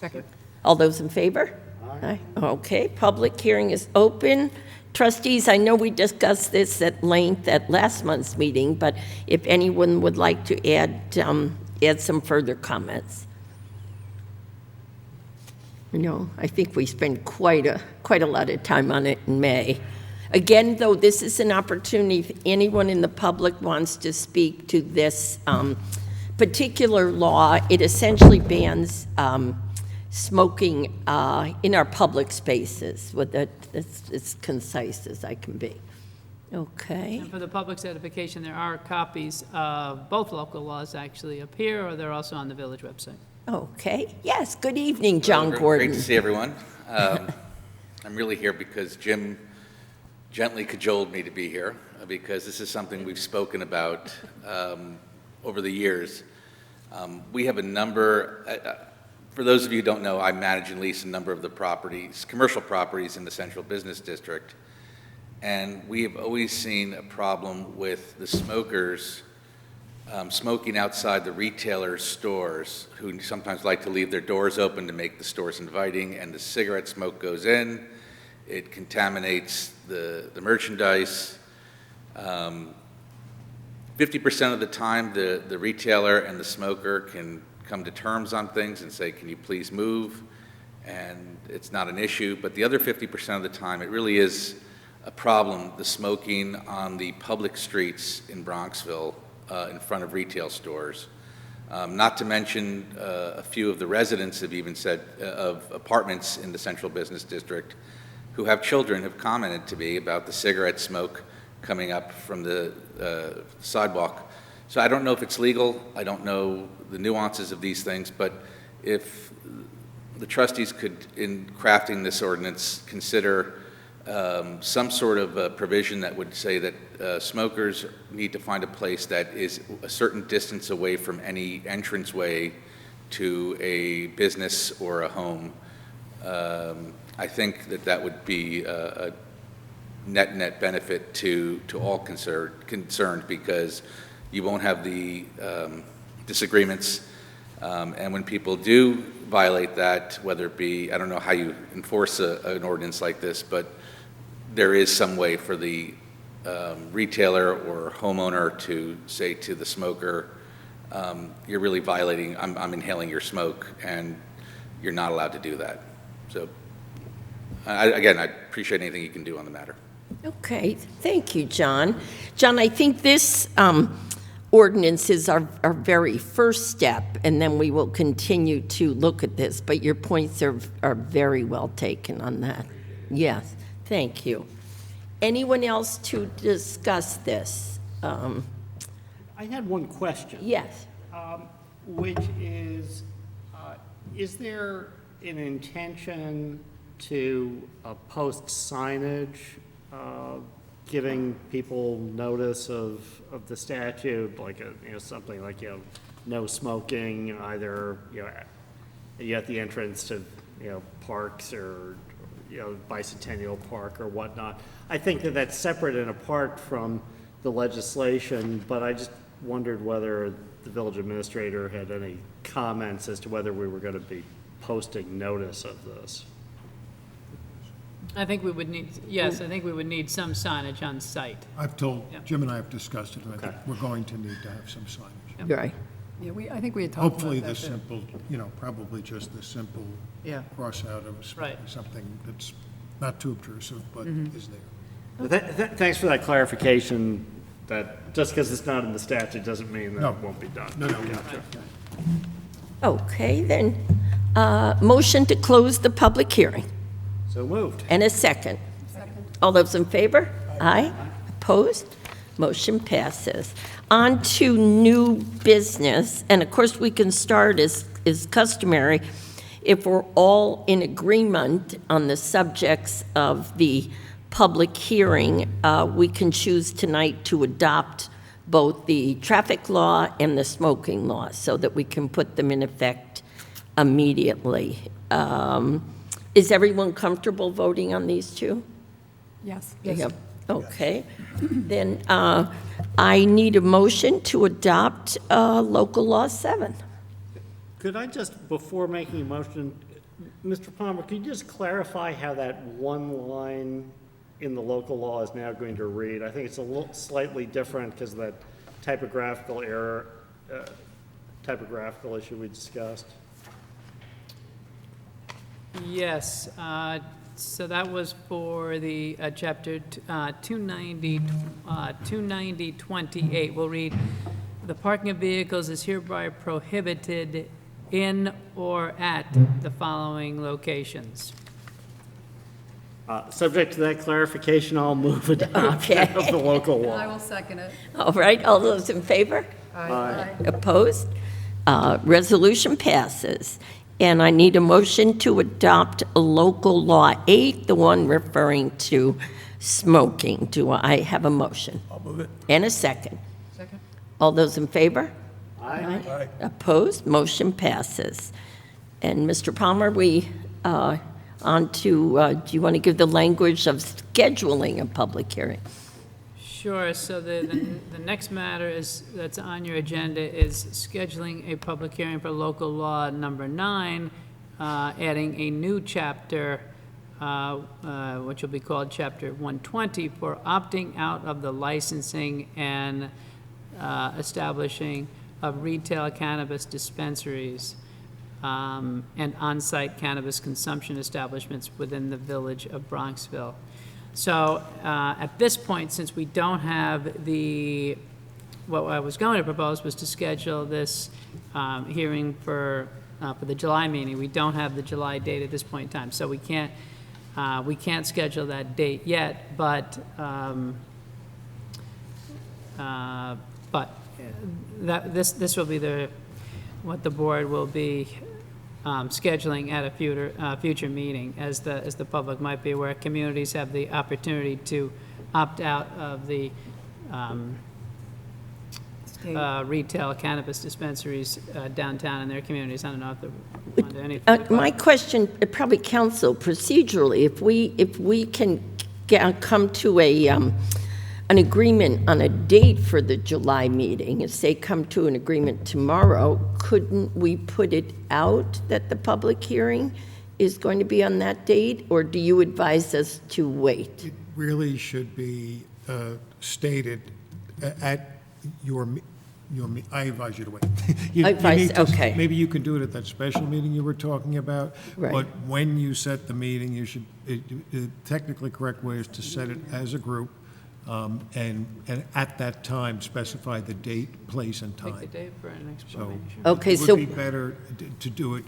Second. All those in favor? Aye. Okay, public hearing is open. Trustees, I know we discussed this at length at last month's meeting, but if anyone would like to add some further comments. You know, I think we spent quite a lot of time on it in May. Again, though, this is an opportunity if anyone in the public wants to speak to this particular law. It essentially bans smoking in our public spaces, with it as concise as I can be. Okay. And for the public's edification, there are copies of both local laws actually up here, or they're also on the village website. Okay. Yes, good evening, John Hello, Gordon. Great to see everyone. I'm really here because Jim gently cajoled me to be here, because this is something we've spoken about over the years. We have a number, for those of you who don't know, I manage and lease a number of the properties, commercial properties in the Central Business District. And we have always seen a problem with the smokers smoking outside the retailers' stores, who sometimes like to leave their doors open to make the stores inviting, and the cigarette smoke goes in, it contaminates the merchandise. 50% of the time, the retailer and the smoker can come to terms on things and say, can you please move? And it's not an issue, but the other 50% of the time, it really is a problem, the smoking on the public streets in Bronxville in front of retail stores. Not to mention a few of the residents have even said, of apartments in the Central Business District who have children have commented to me about the cigarette smoke coming up from the sidewalk. So I don't know if it's legal, I don't know the nuances of these things, but if the trustees could, in crafting this ordinance, consider some sort of provision that would say that smokers need to find a place that is a certain distance away from any entranceway to a business or a home. I think that would be a net benefit to all concerned, because you won't have the disagreements. And when people do violate that, whether it be, I don't know how you enforce an ordinance like this, but there is some way for the retailer or homeowner to say to the smoker, you're really violating, I'm inhaling your smoke, and you're not allowed to do that. So, again, I appreciate anything you can do on the matter. Okay, thank you, John. John, I think this ordinance is our very first step, and then we will continue to look at this, but your points are very well taken on that. Yes, thank you. Anyone else to discuss this? I had one question. Yes. Which is there an intention to post signage giving people notice of the statute, like something like no smoking, either at the entrance to parks or bicentennial park or whatnot? I think that's separate and apart from the legislation, but I just wondered whether the village administrator had any comments as to whether we were going to be posting notice of this. I think we would need, yes, I think we would need some signage on site. I've told, Yep. Jim and I have discussed it, and I think Okay. we're going to need to have some signage. Right. Yeah, I think we had talked about that. Hopefully the too. simple, probably just the simple Yeah. cross out of Right. something that's not too obtrusive, but is there. Thanks for that clarification, that just because it's not in the statute doesn't mean that No. it won't be done. No. Gotcha. Okay, then, motion to close the public hearing, So moved. and a second. All those in favor? Aye. Opposed? Motion passes. On to new business, and of course, we can start as customary if we're all in agreement on the subjects of the public hearing. We can choose tonight to adopt both the traffic law and the smoking law so that we can put them in effect immediately. Is everyone comfortable voting on these two? Yes. Yep. Okay. Then I need a motion to adopt Local Law 7. Could I just, before making a motion, Mr. Palmer, could you just clarify how that one line in the local law is now going to read? I think it's a little slightly different because of that typographical error, typographical issue we discussed. Yes, so that was for the chapter 290-28. We'll read, "The parking of vehicles is hereby prohibited in or at the following locations. Subject to that clarification, I'll move adoption Okay. of the local I law. will second it. All right, all those in favor? Opposed? Resolution passes. And I need a motion to adopt local law 8, the one referring to smoking. Do I have a motion? I'll move it. And a second. Second? All those in favor? Aye. Opposed? Motion passes. And Mr. Palmer, we, on to, do you want to give the language of scheduling a public hearing? Sure, so the next matter that's on your agenda is scheduling a public hearing for local law number 9, adding a new chapter, which will be called Chapter 120, for opting out of the licensing and establishing of retail cannabis dispensaries and on-site cannabis consumption establishments within the village of Bronxville. So at this point, since we don't have what I was going to propose was to schedule this hearing for the July meeting. We don't have the July date at this point in time, so we can't schedule that date yet, but this will be what the board will be scheduling at a future meeting. As the public might be aware, communities have the opportunity to opt out of the retail cannabis dispensaries downtown in their communities. I don't know if they want anything. My question, probably council, procedurally, if we can come to an agreement on a date for the July meeting, if they come to an agreement tomorrow, couldn't we put it out that the public hearing is going to be on that date, or do you advise us to wait? It really should be stated at I advise you to wait. You need to- okay. Maybe you can do it at that special meeting you were talking about. Right. But when you set the meeting, the technically correct way is to set it as a group, and at that time specify the date, place, and Pick the time. date for our next So board meeting. Okay, it so, would be better to do it,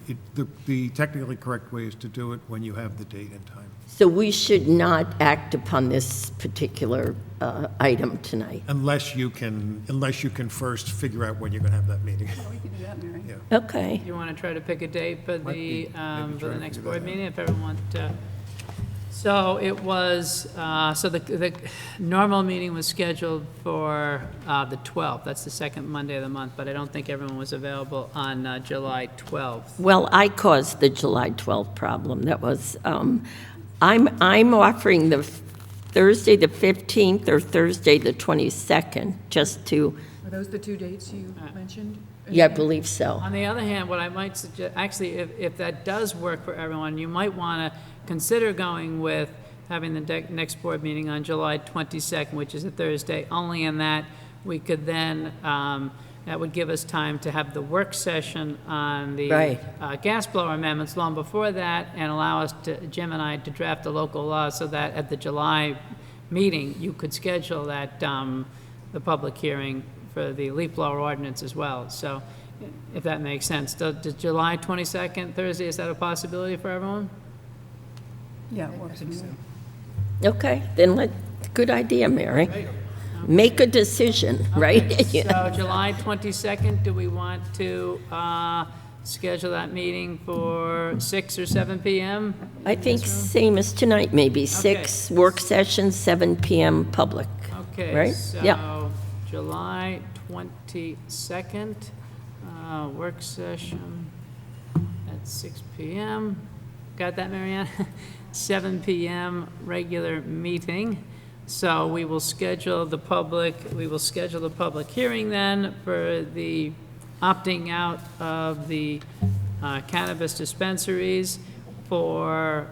the technically correct way is to do it when you have the date and time. so we should not act upon this particular item tonight. Unless you can first figure out when you're going to have that meeting. We can do that, Mary. Yeah. Okay. You want to try to pick a date for Might be- the, maybe for try the to next figure board that meeting, if everyone want to? So it was, so the normal meeting was scheduled for the 12th. That's the second Monday of the month, but I don't think everyone was available on July 12th. Well, I caused the July 12th problem. That was, I'm offering the Thursday, the 15th, or Thursday, the 22nd, just to, Are those the two dates you mentioned? yeah, I believe so. On the other hand, what I might suggest, actually, if that does work for everyone, you might want to consider going with having the next board meeting on July 22nd, which is a Thursday, only in that we could then, that would give us time to have the work session on the Right. gas blower amendments long before that, and allow us to, Jim and I, to draft the local law so that at the July meeting, you could schedule that, the public hearing for the leaf blower ordinance as well. So if that makes sense. Does July 22nd, Thursday, is that a possibility for everyone? Yeah, it works for me. Okay, then good idea, Mary. Make a decision, right? Okay, so July 22nd, do we want to schedule that meeting for 6 or 7 p.m.? I think same as tonight, maybe, 6 work sessions, 7 p.m. public. Okay, Right? Yeah. so July 22nd, work session at 6 p.m. Got that, Marianne? 7 p.m. regular meeting. So we will schedule the public hearing then for the opting out of the cannabis dispensaries for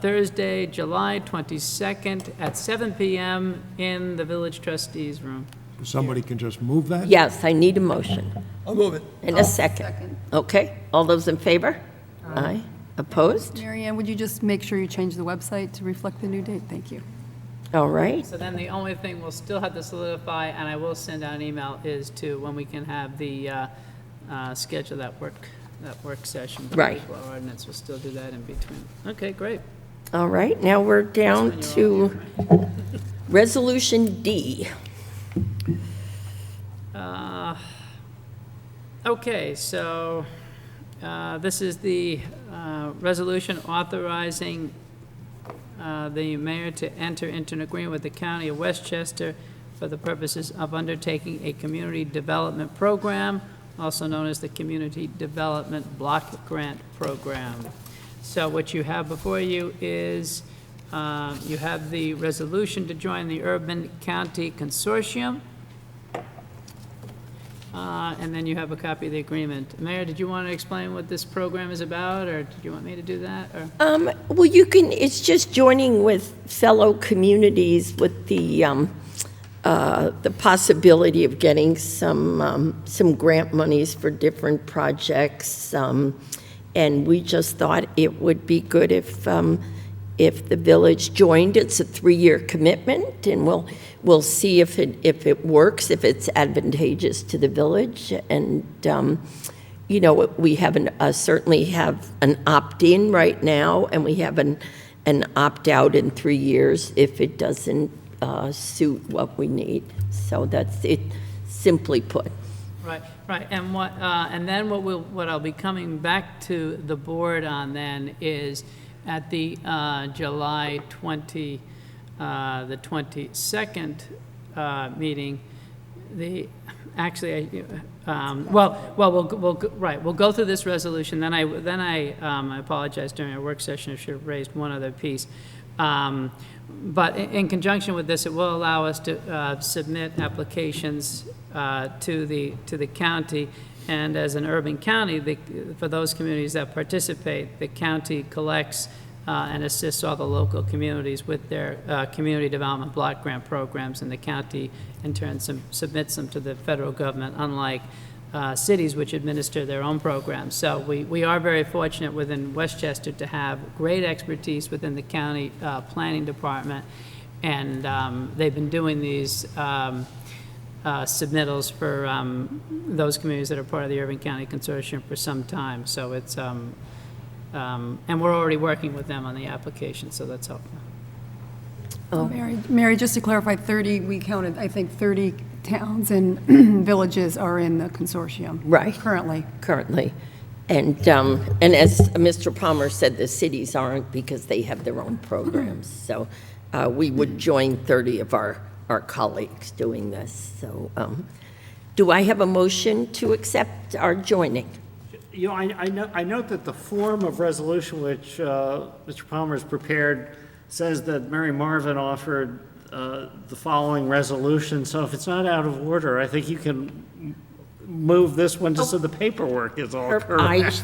Thursday, July 22nd at 7 p.m. in the Village Trustees Room. Somebody can just move that? Yes, I need a motion. I'll move it. And a second. Second. Okay, all those in favor? Aye. Opposed? Mary Ann, would you just make sure you change the website to reflect the new date? Thank you. All right. So then the only thing we'll still have to solidify, and I will send out an email, is to when we can have the schedule that work session. But Right. Our ordinance will still do that in between. Okay, great. All right, now we're down That's when you're to Resolution D. Okay, so this is the resolution authorizing the mayor to enter into an agreement with the county of Westchester for the purposes of undertaking a community development program, also known as the Community Development Block Grant Program. So what you have before you is, you have the resolution to join the Urban County Consortium, and then you have a copy of the agreement. Mayor, did you want to explain what this program is about, or did you want me to do that, or? Well, you can, it's just joining with fellow communities with the possibility of getting some grant monies for different projects. And we just thought it would be good if the village joined. It's a 3-year commitment, and we'll see if it works, if it's advantageous to the village. And, you know, we have certainly have an opt-in right now, and we have an opt-out in 3 years if it doesn't suit what we need. So that's it, simply put. Right, and then what I'll be coming back to the board on then is at the July 20, the 22nd meeting, we'll go through this resolution. Then I apologize, during our work session I should have raised one other piece. But in conjunction with this, it will allow us to submit applications to the county. And as an urban county, for those communities that participate, the county collects and assists all the local communities with their community development block grant programs, and the county in turn submits them to the federal government, unlike cities which administer their own programs. So we are very fortunate within Westchester to have great expertise within the county planning department, and they've been doing these submittals for those communities that are part of the Urban County Consortium for some time. So it's, and we're already working with them on the application, so that's helpful. Mary, just to clarify, we counted, I think, 30 towns and villages are in the consortium. Right. Currently. And as Mr. Palmer said, the cities aren't, because they have their own programs. So we would join 30 of our colleagues doing this. So do I have a motion to accept our joining? You know, I note that the form of resolution which Mr. Palmer has prepared says that Mary Marvin offered the following resolution. So if it's not out of order, I think you can move this one just so the paperwork is all correct.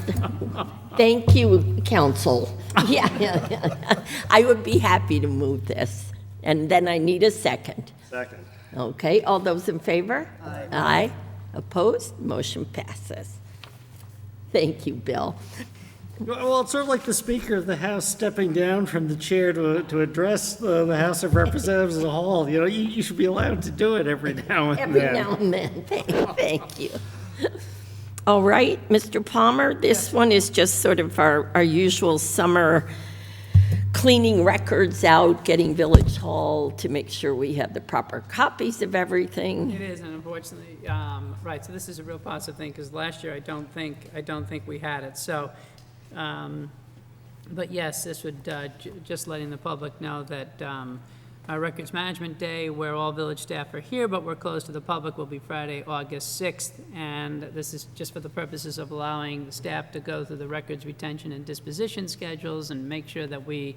Thank you, council. Yeah. I would be happy to move this. And then I need a second. Second. Okay, all those in favor? Aye. Aye. Opposed? Motion passes. Thank you, Bill. Well, it's sort of like the Speaker of the House stepping down from the chair to address the House of Representatives as a whole. You know, you should be allowed to do it every now and then. Every now and then. Thank you. All right, Mr. Palmer, this one is just sort of our usual summer cleaning records out, getting Village Hall to make sure we have the proper copies of everything. It is, and unfortunately, right, so this is a real positive thing, because last year I don't think we had it. So, but yes, this would, just letting the public know that our Records Management Day, where all village staff are here, but we're closed to the public, will be Friday, August 6th. And this is just for the purposes of allowing the staff to go through the records retention and disposition schedules and make sure that we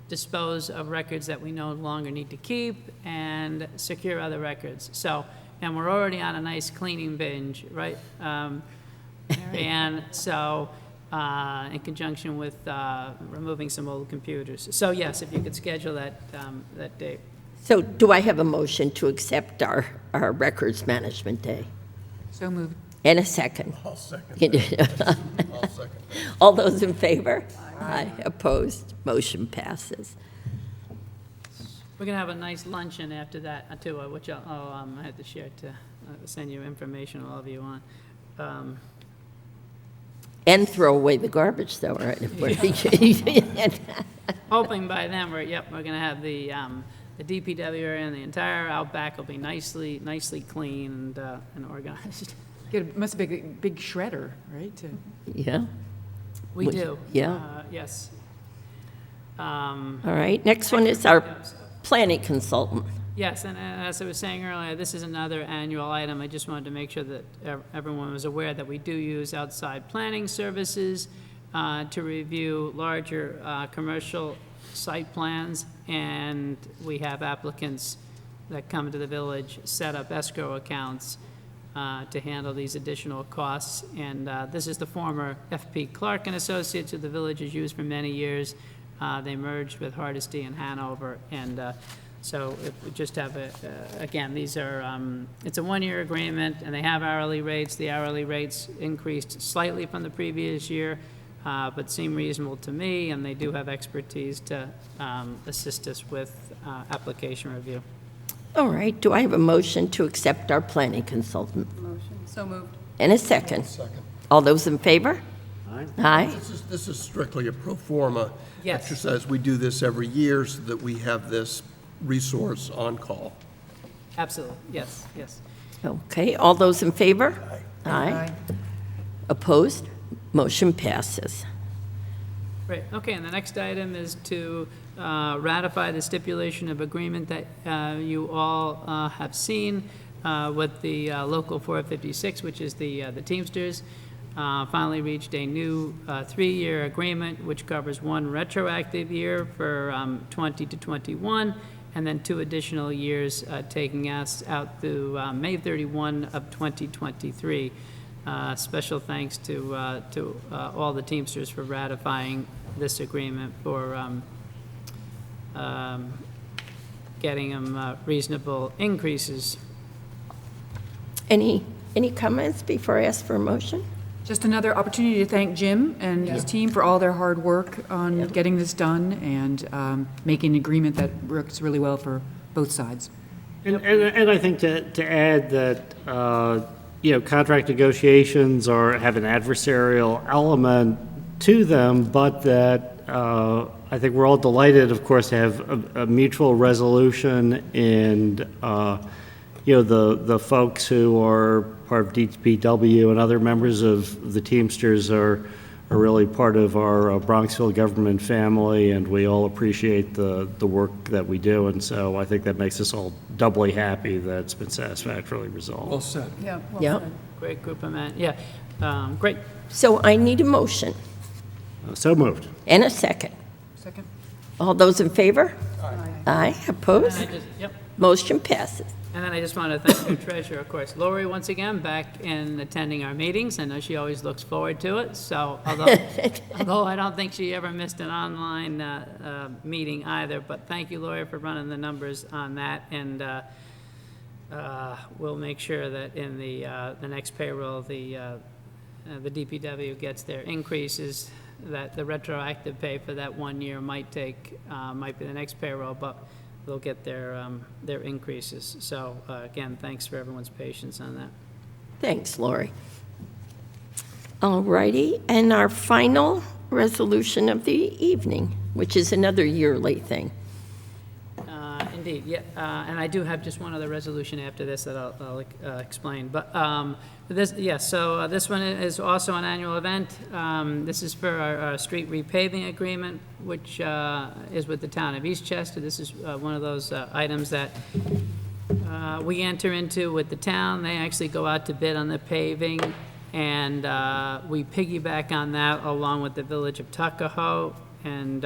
dispose of records that we no longer need to keep and secure other records. So, and we're already on a nice cleaning binge, right, Mary Ann? So, in conjunction with removing some old computers. So yes, if you could schedule that date. So do I have a motion to accept our Records Management Day? So moved. And a second? I'll second that. I'll second that. All those in favor? Aye. Opposed? Motion passes. We're going to have a nice luncheon after that, too, which I had to share to send you information, all of you on. And throw away the garbage, though, right? If we're- Hoping by then, we're going to have the DPW area and the entire outback will be nicely clean and organized. Must be a big shredder, right? Yeah, We do. Yeah. Yes. all right. Next one is our planning consultant. Yes, and as I was saying earlier, this is another annual item. I just wanted to make sure that everyone was aware that we do use outside planning services to review larger commercial site plans, and we have applicants that come to the village, set up escrow accounts to handle these additional costs. And this is the former F.P. Clark and Associates, who the village has used for many years. They merged with Hardesty and Hanover, and so if we just have again, these are, it's a one-year agreement, and they have hourly rates. The hourly rates increased slightly from the previous year, but seem reasonable to me, and they do have expertise to assist us with application review. All right, do I have a motion to accept our planning consultant? Motion. So moved. And a second? All those in favor? Aye. Aye. This is strictly a pro forma Yes. exercise. We do this every year so that we have this resource on call. Absolutely, yes, yes. Okay, all those in favor? Aye. Opposed? Motion passes. Great, okay, and the next item is to ratify the stipulation of agreement that you all have seen with the Local 456, which is the Teamsters. Finally reached a new 3-year agreement, which covers 1 retroactive year for 20 to 21, and then 2 additional years taking us out through May 31 of 2023. Special thanks to all the Teamsters for ratifying this agreement, for getting them reasonable increases. Any comments before I ask for a motion? Just another opportunity to thank Jim and his team for all their hard work on getting this done and making an agreement that works really well for both sides. And I think to add that, contract negotiations have an adversarial element to them, but that I think we're all delighted, of course, to have a mutual resolution, and the folks who are part of DPW and other members of the Teamsters are really part of our Bronxville government family, and we all appreciate the work that we do, and so I think that makes us all doubly happy that it's been satisfactorily resolved. Well said. Yeah. Well Yeah. said. Great group of men, yeah, great. So I need a motion So moved. and a second. Second. All those in favor? Aye. Opposed? Yep. Motion passes. And then I just want to thank the treasurer, of course, Lori, once again, back in attending our meetings. I know she always looks forward to it, so although I don't think she ever missed an online meeting either, but thank you, Lori, for running the numbers on that, and we'll make sure that in the next payroll, the DPW gets their increases, that the retroactive pay for that 1 year might be the next payroll, but they'll get their increases. So again, thanks for everyone's patience on that. Thanks, Lori. All righty, and our final resolution of the evening, which is another yearly thing. Indeed, yeah, and I do have just one other resolution after this that I'll explain. But this, yes, so this one is also an annual event. This is for our street repaving agreement, which is with the town of Eastchester. This is one of those items that we enter into with the town. They actually go out to bid on the paving, and we piggyback on that along with the village of Tuckahoe, and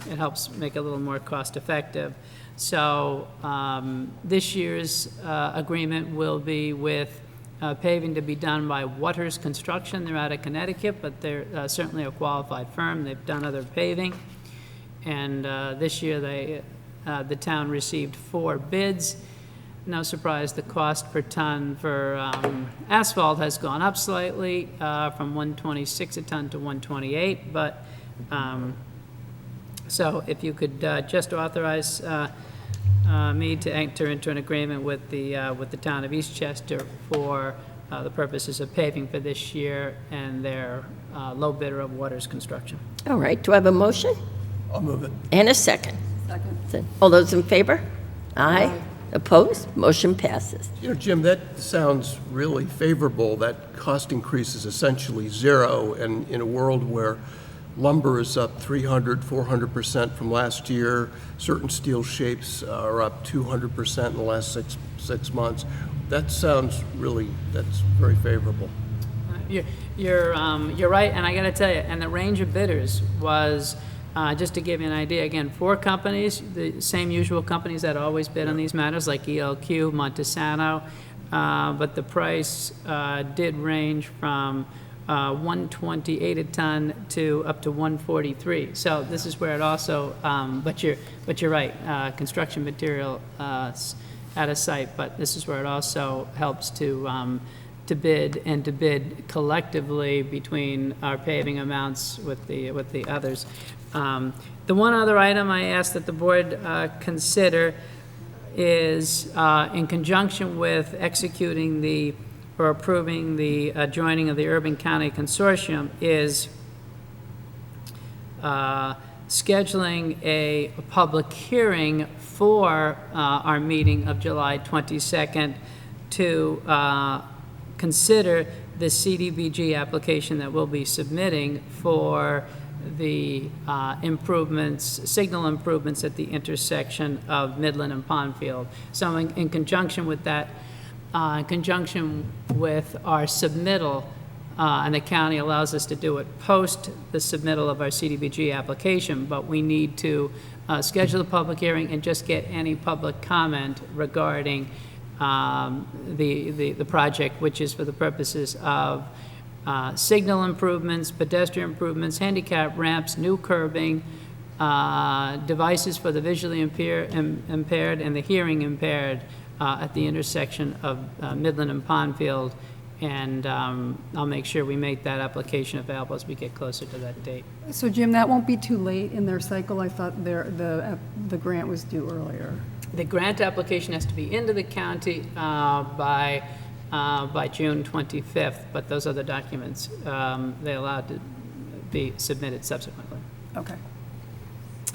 it helps make it a little more cost-effective. So this year's agreement will be with paving to be done by Waters Construction. They're out of Connecticut, but they're certainly a qualified firm. They've done other paving. And this year, the town received 4 bids. No surprise, the cost per ton for asphalt has gone up slightly from $126 a ton to $128. But so if you could just authorize me to enter into an agreement with the town of Eastchester for the purposes of paving for this year, and their low bidder of Waters Construction. All right, do I have a motion? I'll move it. And a second. Second. All those in favor? Aye. Opposed? Motion passes. You know, Jim, that sounds really favorable. That cost increase is essentially zero, and in a world where lumber is up 300, 400% from last year, certain steel shapes are up 200% in the last six months. That sounds really, that's very favorable. You're right, and I got to tell you, and the range of bidders was, just to give you an idea, again, 4 companies, the same usual companies that always bid on these matters, like ELQ, Montesano, but the price did range from 128 a ton to up to 143. So this is where it also, but you're right, construction material at a site, but this is where it also helps to bid and to bid collectively between our paving amounts with the others. The one other item I ask that the board consider is in conjunction with executing or approving the joining of the Urban County Consortium is scheduling a public hearing for our meeting of July 22nd to consider the CDBG application that we'll be submitting for the improvements, signal improvements at the intersection of Midland and Pondfield. So in conjunction with that, in conjunction with our submittal, and the county allows us to do it post the submittal of our CDBG application, but we need to schedule a public hearing and just get any public comment regarding the project, which is for the purposes of signal improvements, pedestrian improvements, handicap ramps, new curbing, devices for the visually impaired and the hearing impaired at the intersection of Midland and Pondfield, and I'll make sure we make that application available as we get closer to that date. So Jim, that won't be too late in their cycle? I thought the grant was due earlier. The grant application has to be into the county by June 25th, but those other documents, they allowed to be submitted subsequently. Okay.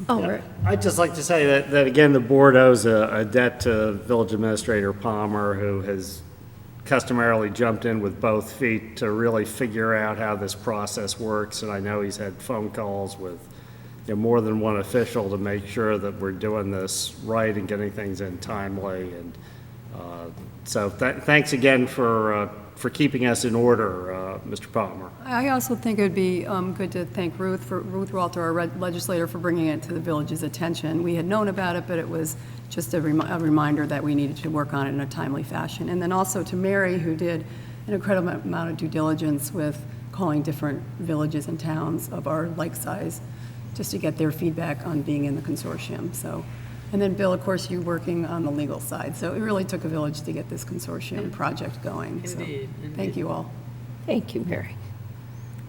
All right. I'd just like to say that again, the board owes a debt to Village Administrator Palmer, who has customarily jumped in with both feet to really figure out how this process works. And I know he's had phone calls with more than one official to make sure that we're doing this right and getting things in timely. And so thanks again for keeping us in order, Mr. Palmer. I also think it would be good to thank Ruth Walter, our legislator, for bringing it to the village's attention. We had known about it, but it was just a reminder that we needed to work on it in a timely fashion. And then also to Mary, who did an incredible amount of due diligence with calling different villages and towns of our like size, just to get their feedback on being in the consortium. So, and then Bill, of course, you working on the legal side. So it really took a village to get this consortium project going. Indeed. So, thank you all. Thank you, Mary.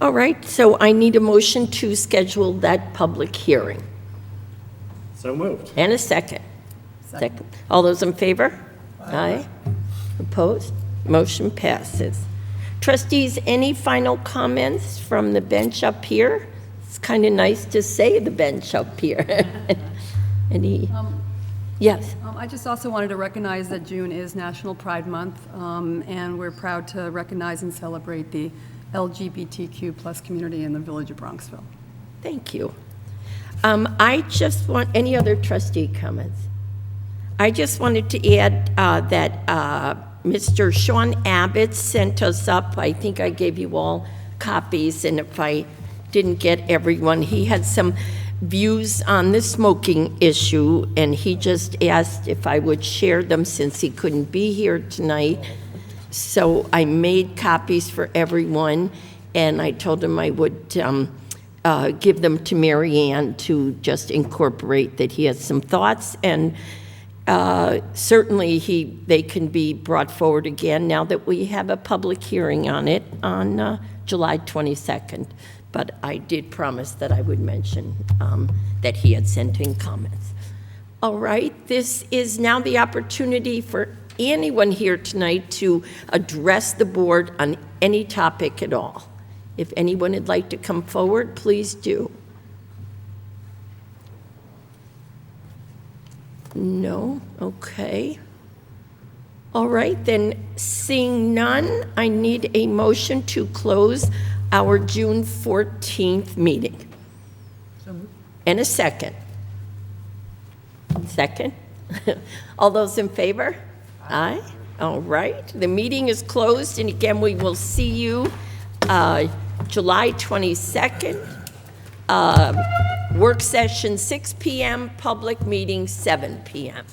All right, so I need a motion to schedule that public hearing. So moved. And a second. Second. All those in favor? Aye. Opposed? Motion passes. Trustees, any final comments from the bench up here? It's kind of nice to say the bench up here. Any? Yes. I just also wanted to recognize that June is National Pride Month, and we're proud to recognize and celebrate the LGBTQ plus community in the village of Bronxville. Thank you. I just want, any other trustee comments? I just wanted to add that Mr. Sean Abbott sent us up, I think I gave you all copies, and if I didn't get everyone, he had some views on the smoking issue, and he just asked if I would share them since he couldn't be here tonight. So I made copies for everyone, and I told him I would give them to Mary Ann to just incorporate that he has some thoughts, and certainly they can be brought forward again now that we have a public hearing on it on July 22nd. But I did promise that I would mention that he had sent in comments. All right, this is now the opportunity for anyone here tonight to address the board on any topic at all. If anyone would like to come forward, please do. No? Okay. All right, then, seeing none, I need a motion to close our June 14th meeting. And a second. Second? All those in favor? Aye. All right, the meeting is closed, and again, we will see you July 22nd, work session 6 p.m., public meeting 7 p.m.